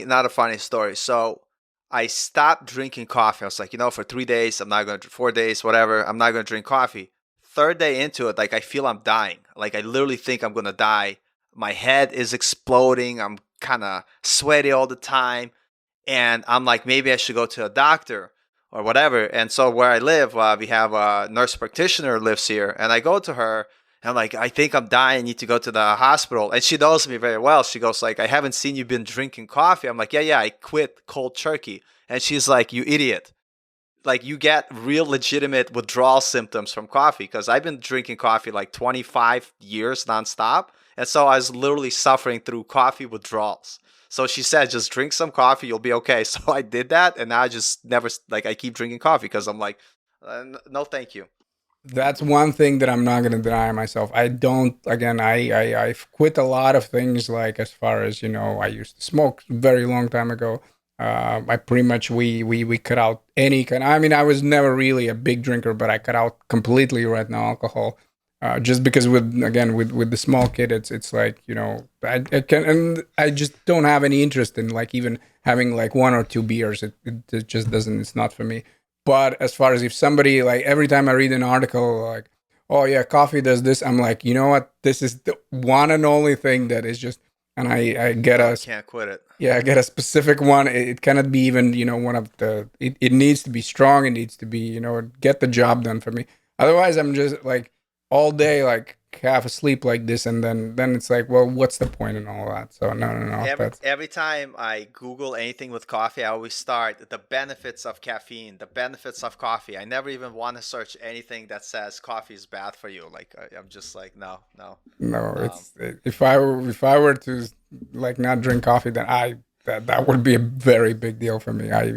not a funny story. So I stopped drinking coffee. I was like, for 3 days, I'm not going to, 4 days, whatever, I'm not going to drink coffee. Third day into it, like I feel I'm dying. Like I literally think I'm going to die. My head is exploding. I'm kind of sweaty all the time. And I'm like, maybe I should go to a doctor or whatever. And so where I live, we have a nurse practitioner lives here, and I go to her. And I'm like, I think I'm dying. I need to go to the hospital. And she knows me very well. She goes like, I haven't seen you been drinking coffee. I'm like, yeah, I quit cold turkey. And she's like, you idiot. like you get real legitimate withdrawal symptoms from coffee, because I've been drinking coffee like 25 years nonstop, and so I was literally suffering through coffee withdrawals. So she said, just drink some coffee, you'll be okay. So I did that, and now I just never, like, I keep drinking coffee because I'm like, no, thank you. That's one thing that I'm not going to deny myself. I don't, again, I've quit a lot of things, like as far as, I used to smoke a very long time ago. I pretty much, we cut out any kind. I mean, I was never really a big drinker, but I cut out completely right now alcohol. Just because with the small kid, it's like, I can, and I just don't have any interest in like even having like one or two beers. It just doesn't, it's not for me. But as far as if somebody, like every time I read an article like, oh yeah, coffee does this, I'm like, you know what? This is the one and only thing that is just, and I get No, I can't quit it. yeah, I get a specific one. It cannot be even, one of the, it needs to be strong. It needs to be, get the job done for me. Otherwise, I'm just like all day, like half asleep like this. And then it's like, well, what's the point in all that? So no, that's, Every time I Google anything with coffee, I always start the benefits of caffeine, the benefits of coffee. I never even want to search anything that says coffee is bad for you. Like I'm just like, no, no. no, Um, if I were to like not drink coffee, then that would be a very big deal for me. I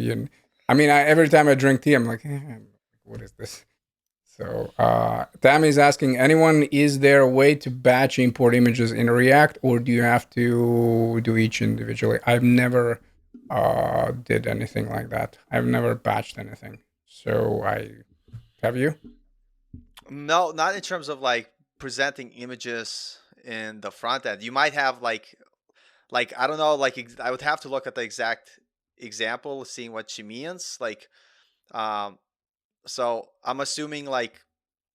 mean, every time I drink tea, I'm like, what is this? So, Tammy's asking, anyone, is there a way to batch import images in React, or do you have to do each individually? I've never did anything like that. I've never batched anything. So have you? no, not in terms of like presenting images in the front end. You might have like I don't know, like I would have to look at the exact example, seeing what she means. Like, um, so I'm assuming like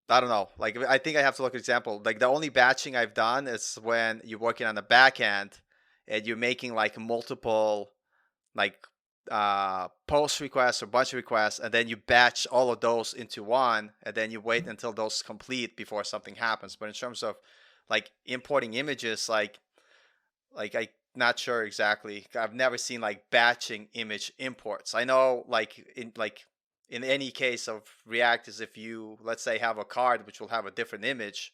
I don't know. Like I think I have to look at example. Like the only batching I've done is when you're working on the back end and you're making like multiple like post requests or bunch of requests, and then you batch all of those into one, and then you wait until those complete before something happens. But in terms of like importing images, like I not sure exactly. I've never seen like batching image imports. I know in any case of React is if you, let's say, have a card which will have a different image,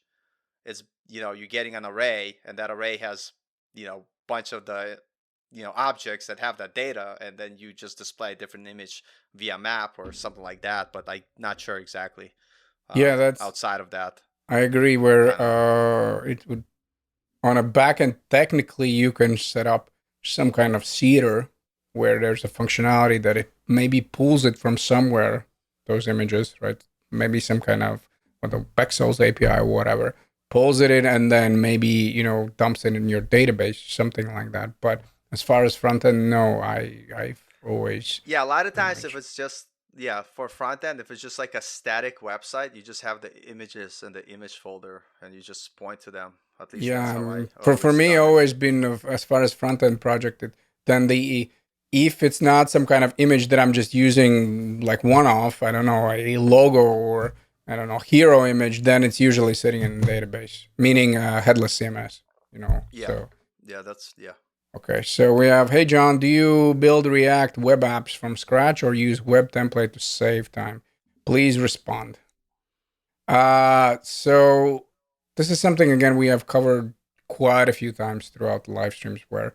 is you're getting an array, and that array has bunch of the objects that have that data, and then you just display a different image via map or something like that. But I'm not sure exactly Yeah, that's, outside of that I agree. Where kind of. it would, on a backend, technically you can set up some kind of seeder where there's a functionality that it maybe pulls it from somewhere, those images, right? Maybe some kind of, or the Pexels API or whatever, pulls it in and then maybe, dumps it in your database, something like that. But as far as front end, no, I've always Yeah, a lot of pretty times if much. it's just, yeah, for front end, if it's just like a static website, you just have the images in the image folder and you just point to them. At least that's Yeah, how I for always me, done it. always been as far as front end project, then if it's not some kind of image that I'm just using like one off, I don't know, a logo or I don't know hero image, then it's usually sitting in a database, meaning headless CMS. Yeah. So Yeah, that's yeah. okay, so we have, hey John, do you build React web apps from scratch or use web template to save time? Please respond. So this is something again we have covered quite a few times throughout the live streams. Where,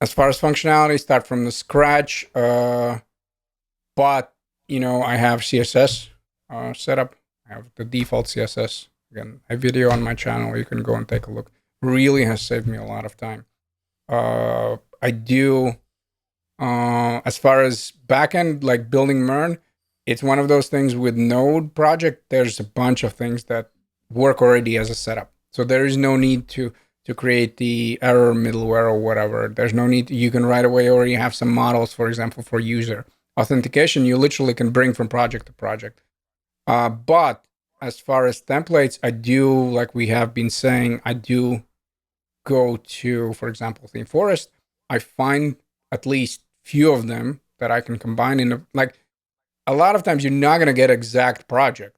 as far as functionality, start from the scratch. But I have CSS set up. I have the default CSS. Again, a video on my channel. You can go and take a look. Really has saved me a lot of time. I do. As far as backend, like building Mern, it's one of those things with Node project. There's a bunch of things that work already as a setup, so there is no need to create the error middleware or whatever. There's no need. You can right away already have some models, for example, for user authentication. You literally can bring from project to project. But as far as templates, I do, like we have been saying, I do go to, for example, Theme Forest. I find at least few of them that I can combine in like a lot of times you're not going to get exact project,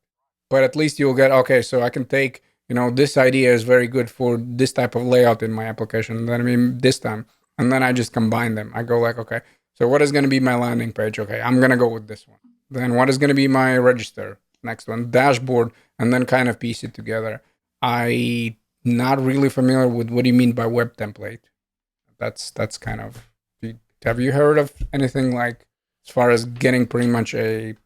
but at least you'll get, okay, so I can take, this idea is very good for this type of layout in my application. Then I mean this time, and then I just combine them. I go like, okay, so what is going to be my landing page? Okay, I'm going to go with this one. Then what is going to be my register? Next one, dashboard, and then kind of piece it together. I not really familiar with what do you mean by web template. That's kind of. Have you heard of anything like as far as getting pretty much a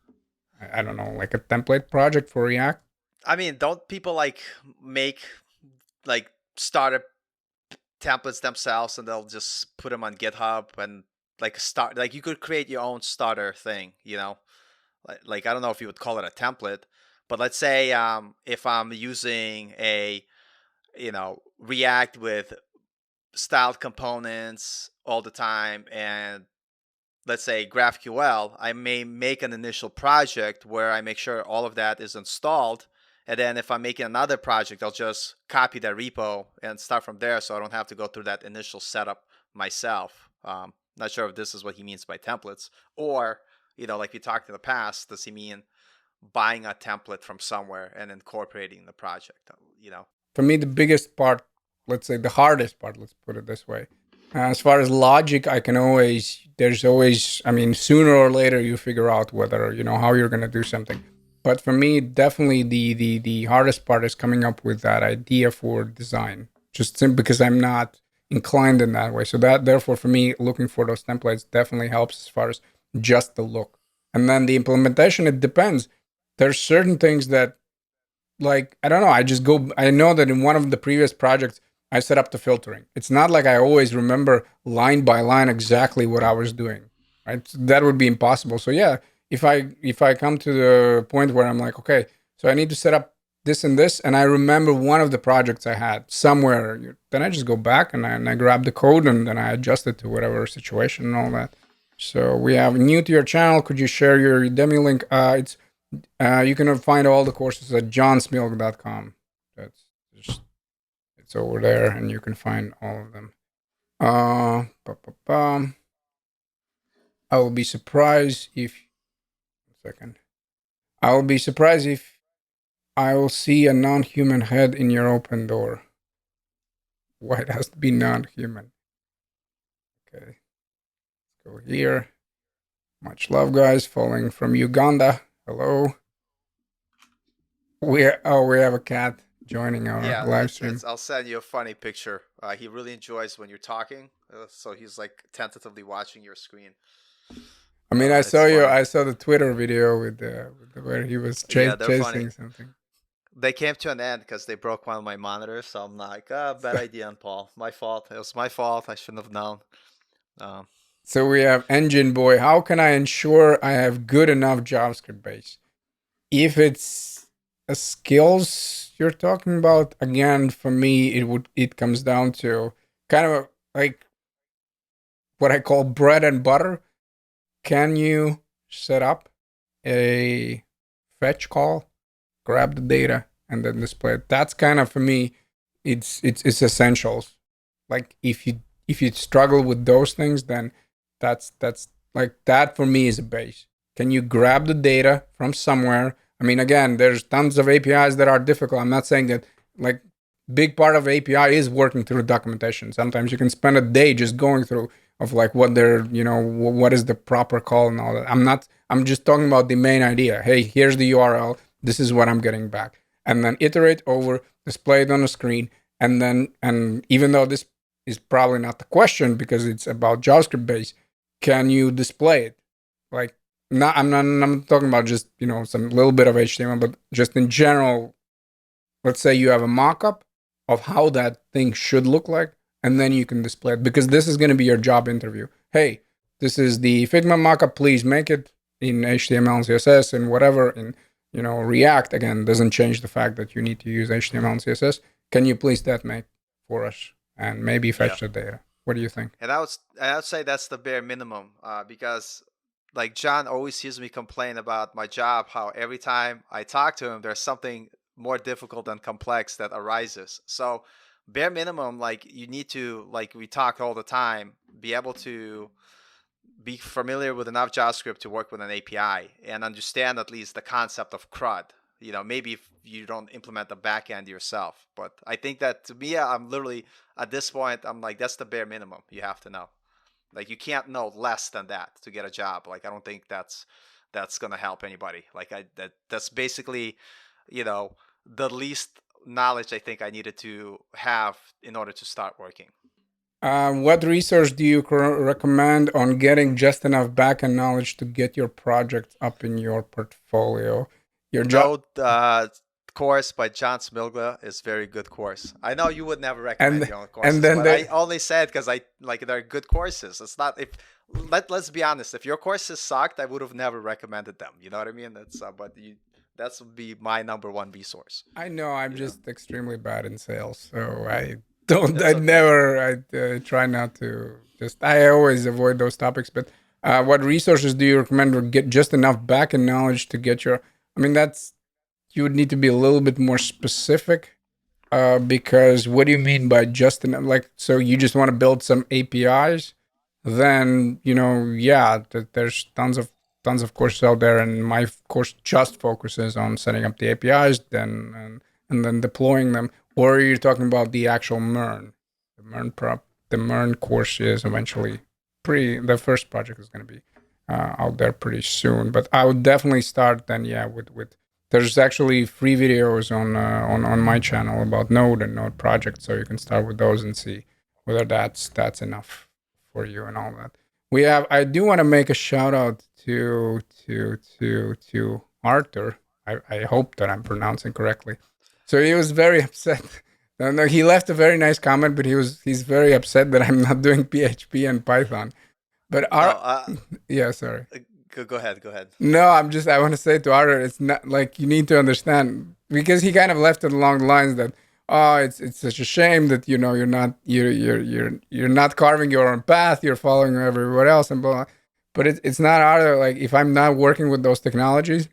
I don't know like a template project for React? I mean, don't people like make like starter templates themselves and they'll just put them on GitHub and like start like you could create your own starter thing, you know? Like I don't know if you would call it a template, but let's say if I'm using a React with styled components all the time and let's say GraphQL, I may make an initial project where I make sure all of that is installed. And then if I'm making another project, I'll just copy that repo and start from there so I don't have to go through that initial setup myself. Not sure if this is what he means by templates. Or, like we talked in the past, does he mean buying a template from somewhere and incorporating the project? For me, the biggest part, let's say the hardest part, let's put it this way. As far as logic, there's always, I mean, sooner or later you figure out whether, how you're going to do something. But for me, definitely the hardest part is coming up with that idea for design, just simply because I'm not inclined in that way. So therefore, for me, looking for those templates definitely helps as far as just the look. And then the implementation, it depends. There's certain things that like I don't know. I know that in one of the previous projects I set up the filtering. It's not like I always remember line by line exactly what I was doing. Right? That would be impossible. So yeah, if I come to the point where I'm like, okay, so I need to set up this and this, and I remember one of the projects I had somewhere, then I just go back and I grab the code and then I adjust it to whatever situation and all that. So we have new to your channel. Could you share your Udemy link? It's you can find all the courses at johnsmilk.com. That's just it's over there, and you can find all of them. Ba, ba, ba. I will be surprised if. 1 second. I will be surprised if I will see a non-human head in your open door. Why it has to be non-human? Okay, let's go here. Much love, guys. Following from Uganda. Hello. We have a cat joining our Yeah, live it's. stream. I'll send you a funny picture. He really enjoys when you're talking, so he's like tentatively watching your screen. I mean, I It's saw you. funny. I saw the Twitter video where he was Yeah, they're funny. chasing something. They came to an end because they broke one of my monitors. So I'm like, bad idea on Paul. My fault. It was my fault. I shouldn't have known. Um, So we have Engine Boy. How can I ensure I have good enough JavaScript base? If it's a skills you're talking about, again, for me, it comes down to kind of like what I call bread and butter. Can you set up a fetch call, grab the data, and then display it? That's kind of for me. It's essentials. Like if you struggle with those things, then that's like that for me is a base. Can you grab the data from somewhere? I mean, again, there's tons of APIs that are difficult. I'm not saying that like big part of API is working through documentation. Sometimes you can spend a day just going through of like what they're what is the proper call and all that. I'm just talking about the main idea. Hey, here's the URL. This is what I'm getting back, and then iterate over, display it on the screen, and even though this is probably not the question because it's about JavaScript base, can you display it? Like, I'm talking about just some little bit of HTML, but just in general. Let's say you have a mock-up of how that thing should look like, and then you can display it because this is going to be your job interview. Hey, this is the Figma mockup. Please make it in HTML and CSS and whatever. In React again doesn't change the fact that you need to use HTML and CSS. Can you please that make for us and maybe yeah, fetch the data? What do you think? and I would say that's the bare minimum because like John always hears me complain about my job. How every time I talk to him, there's something more difficult and complex that arises. So bare minimum, like you need to, like we talk all the time, be able to be familiar with enough JavaScript to work with an API and understand at least the concept of CRUD. Maybe if you don't implement the backend yourself, but I think that to me, I'm literally at this point, I'm like, that's the bare minimum you have to know. Like you can't know less than that to get a job. Like I don't think that's that's gonna help anybody. Like that's basically, the least knowledge I think I needed to have in order to start working. What resource do you recommend on getting just enough backend knowledge to get your project up in your portfolio? Your job, Node course by John Smilga is very good course. I know you would never recommend and your own and courses, then but I there, only said because I like they're good courses. It's not if let's be honest. If your courses sucked, I would have never recommended them. You know what I mean? That's would be my number one resource. I know I'm You know, just extremely bad in sales, so I that's okay. never, try not to just, I always avoid those topics. But what resources do you recommend to get just enough backend knowledge to get your, I mean, you would need to be a little bit more specific, because what do you mean by just enough? Like, so you just want to build some APIs? Then yeah, there's tons of courses out there, and my course just focuses on setting up the APIs, and then deploying them. Or are you talking about the actual MERN? The MERN prop, the MERN course is eventually pretty. The first project is going to be out there pretty soon, but I would definitely start then. Yeah, with there's actually free videos on my channel about Node and Node projects, so you can start with those and see whether that's enough for you and all that. I do want to make a shout out to Arthur. I hope that I'm pronouncing correctly. So he was very upset. No, he left a very nice comment, but he's very upset that I'm not doing PHP and Python. But Oh, yeah, sorry. go ahead. Go ahead. No, I want to say to Arthur, it's not like you need to understand, because he kind of left it along the lines that, oh, it's such a shame that you're not carving your own path, you're following everyone else and blah, blah. But it's not Arthur. Like, if I'm not working with those technologies,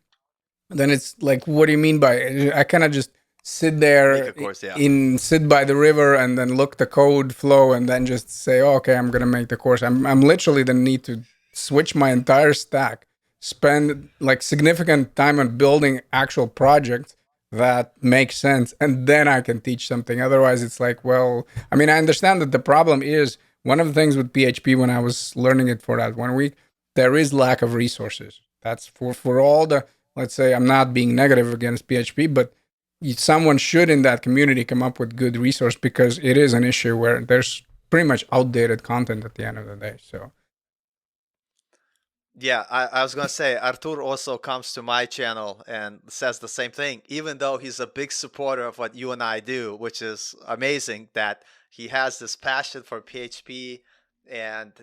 then it's like, what do you mean by, I cannot just sit Make there a course, yeah. sit by the river and then look the code flow and then just say, oh, okay, I'm gonna make the course. I'm literally the need to switch my entire stack, spend like significant time on building actual projects that make sense, and then I can teach something. Otherwise, it's like, well, I mean, I understand that the problem is, one of the things with PHP when I was learning it for that 1 week, there is lack of resources. That's for all the, let's say, I'm not being negative against PHP, but someone should in that community come up with good resource, because it is an issue where there's pretty much outdated content at the end of the day. So Yeah, I was gonna say Artur also comes to my channel and says the same thing, even though he's a big supporter of what you and I do, which is amazing that he has this passion for PHP and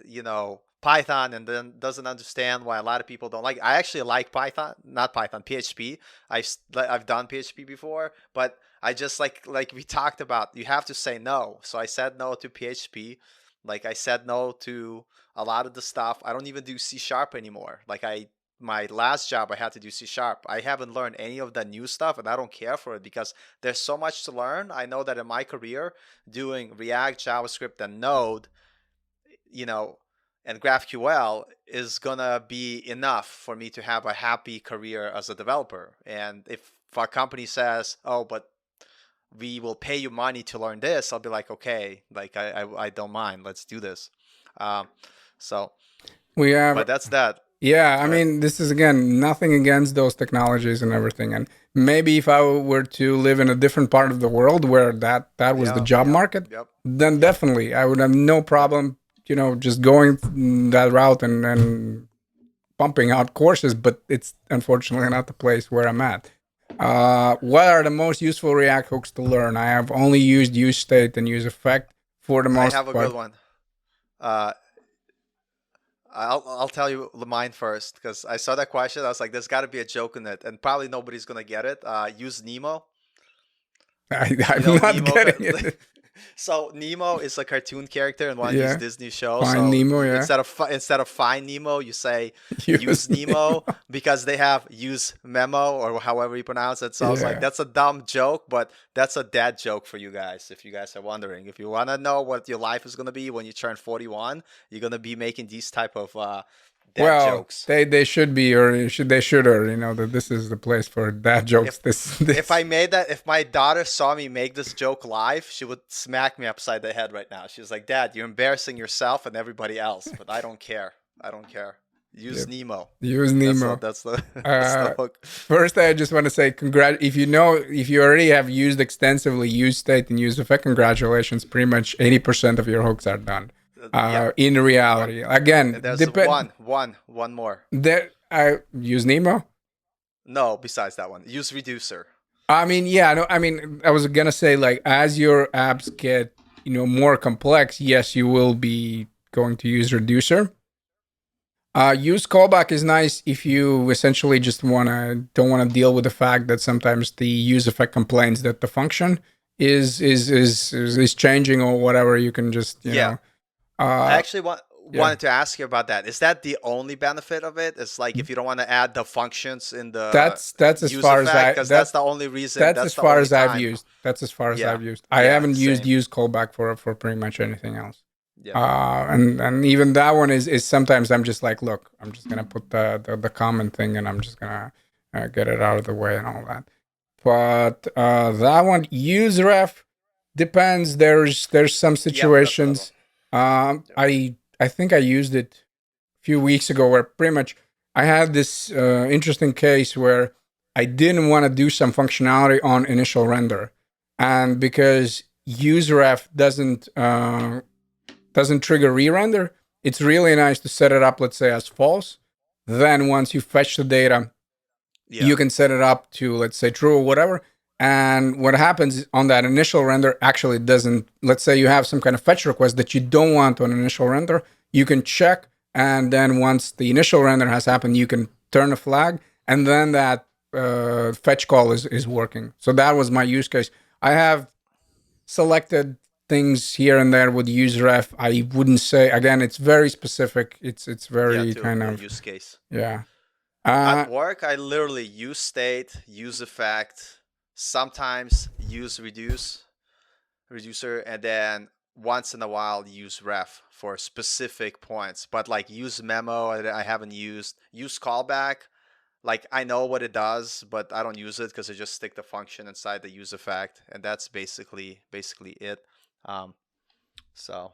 Python, and then doesn't understand why a lot of people don't like. I actually like Python, not Python, PHP. I've done PHP before, but I just like we talked about, you have to say no. So I said no to PHP, like I said no to a lot of the stuff. I don't even do C# anymore. My last job I had to do C#. I haven't learned any of the new stuff, and I don't care for it because there's so much to learn. I know that in my career doing React, JavaScript, and Node, and GraphQL is gonna be enough for me to have a happy career as a developer. And if a company says, "Oh, but we will pay you money to learn this," I'll be like, okay, like I don't mind. Let's do this. Um, so, we have, but that's that. yeah, I Go ahead. mean, this is again nothing against those technologies and everything. And maybe if I were to live in a different part of the world where that was the Yeah, job yep, market, yep, then yep, definitely I would have no yep. problem, just going that route and pumping out courses. But it's unfortunately not the place where I'm at. What are the most useful React hooks to learn? I have only used use state and use effect for the I most have a good part. one. Uh, I'll tell you mine first because I saw that question. I was like, there's got to be a joke in it, and probably nobody's gonna get it. Use Nemo. You I'm know not Nemo. getting it. So Nemo is a cartoon character in one of these Yeah, Disney shows. find So Nemo. Yeah, instead of find Nemo, you say use use Nemo Nemo. because they have use memo or however you pronounce it. So I was like, Yeah. that's a dumb joke, but that's a dad joke for you guys. If you guys are wondering, if you want to know what your life is gonna be when you turn 41, you're gonna be making these type of dad Well, jokes. they should be, or should, or that this is the place for dad jokes. If This if this. I made that, if my daughter saw me make this joke live, she would smack me upside the head right now. She's like, "Dad, you're embarrassing yourself and everybody else." But I don't care. I don't care. Use Yep. Nemo. Use Nemo. That's the that's the hook. First, I just want to say if you already have used extensively use state and use effect, congratulations. Pretty much 80% of your hooks are done. Yeah. In reality, again, And there's one more. There, I use Nemo. No, besides that one, use Reducer. I mean, yeah, no, I mean, I was gonna say like as your apps get more complex, yes, you will be going to use Reducer. Use callback is nice if you essentially just don't wanna deal with the fact that sometimes the use effect complains that the function is changing or whatever. You can just Yeah. know. I actually wanted to ask you about that. Is that the only benefit of it? It's like if you don't want to add the functions in the That's as use far as effect, because that's the only reason. that's as far as I've time. used. That's as far as Yeah. I've used. I Yeah, haven't used same. use callback for pretty much anything else. Yeah. And even that one is sometimes I'm just like, look, I'm just gonna put the common thing and I'm just gonna get it out of the way and all that. But that one use ref depends. There's some situations. I think I used it a few weeks ago where pretty much I had this interesting case where I didn't want to do some functionality on initial render, and because useref doesn't trigger re-render, it's really nice to set it up, let's say, as false. Then once you fetch the data, you can set it up to, let's say, true or whatever. And what happens on that initial render actually doesn't, let's say you have some kind of fetch request that you don't want on initial render, you can check. And then once the initial render has happened, you can turn a flag. And then that fetch call is working. So that was my use case. I have selected things here and there with useref. I wouldn't say, again, it's very specific. It's very kind of use case. Yeah. At work, I literally use state, use effect, sometimes use reducer, and then once in a while use ref for specific points. But like use memo, I haven't used. Use callback, like I know what it does, but I don't use it because I just stick the function inside the use effect, and that's basically it. So,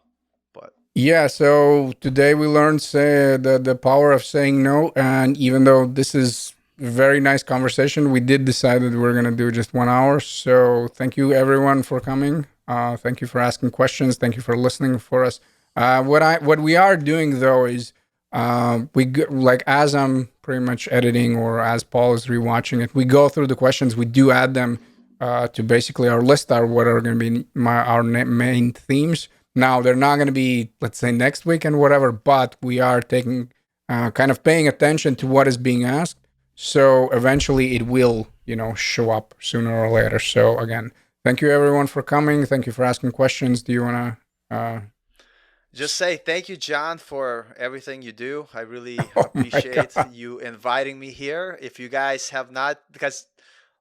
but yeah, so today we learned the power of saying no, and even though this is a very nice conversation, we did decide that we're gonna do just 1 hour. So thank you everyone for coming. Thank you for asking questions. Thank you for listening for us. What we are doing though is like as I'm pretty much editing or as Paul is rewatching it, we go through the questions. We do add them to basically our list, what are going to be our main themes. Now they're not going to be, let's say, next week and whatever, but we are taking kind of paying attention to what is being asked. So eventually it will, show up sooner or later. So again, thank you everyone for coming. Thank you for asking questions. Do you want to just say thank you, John, for everything you do? I really appreciate you inviting me here. If you guys have not, because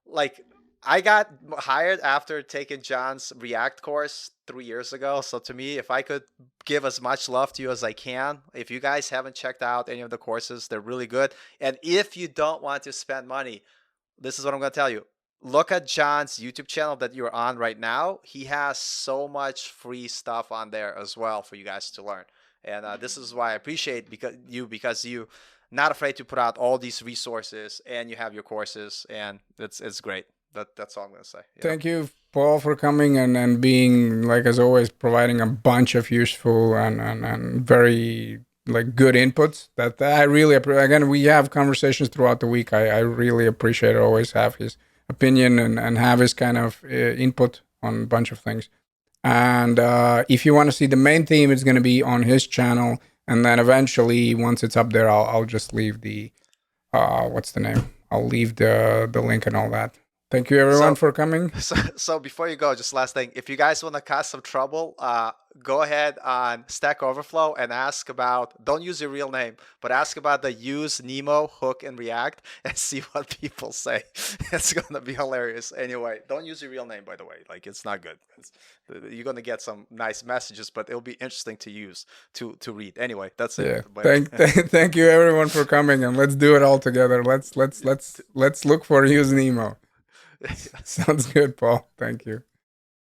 like I got hired after taking John's React course 3 years ago. So to me, if I could give as much love to you as I can, if you guys haven't checked out any of the courses, they're really good. And if you don't want to spend money, this is what I'm going to tell you. Look at John's YouTube channel that you're on right now. He has so much free stuff on there as well for you guys to learn. And this is why I appreciate because you not afraid to put out all these resources, and you have your courses, and it's great. That's all I'm going to say. Thank you, Paul, for coming and being, like as always, providing a bunch of useful and very like good inputs that I really appreciate. Again, we have conversations throughout the week. I really appreciate it. Always have his opinion and have his kind of input on a bunch of things. And if you want to see the main theme, it's going to be on his channel. And then eventually, once it's up there, I'll just leave the, what's the name? I'll leave the link and all that. Thank you everyone for coming. So before you go, just last thing. If you guys want to cause some trouble, go ahead on Stack Overflow and ask about, don't use your real name, but ask about the use Nemo hook in React and see what people say. It's going to be hilarious. Anyway, don't use your real name, by the way. Like, it's not good. You're going to get some nice messages, but it'll be interesting to use, to read. Anyway, that's it. Thank you everyone for coming, and let's do it all together. Let's look for use Nemo. Sounds good, Paul. Thank you.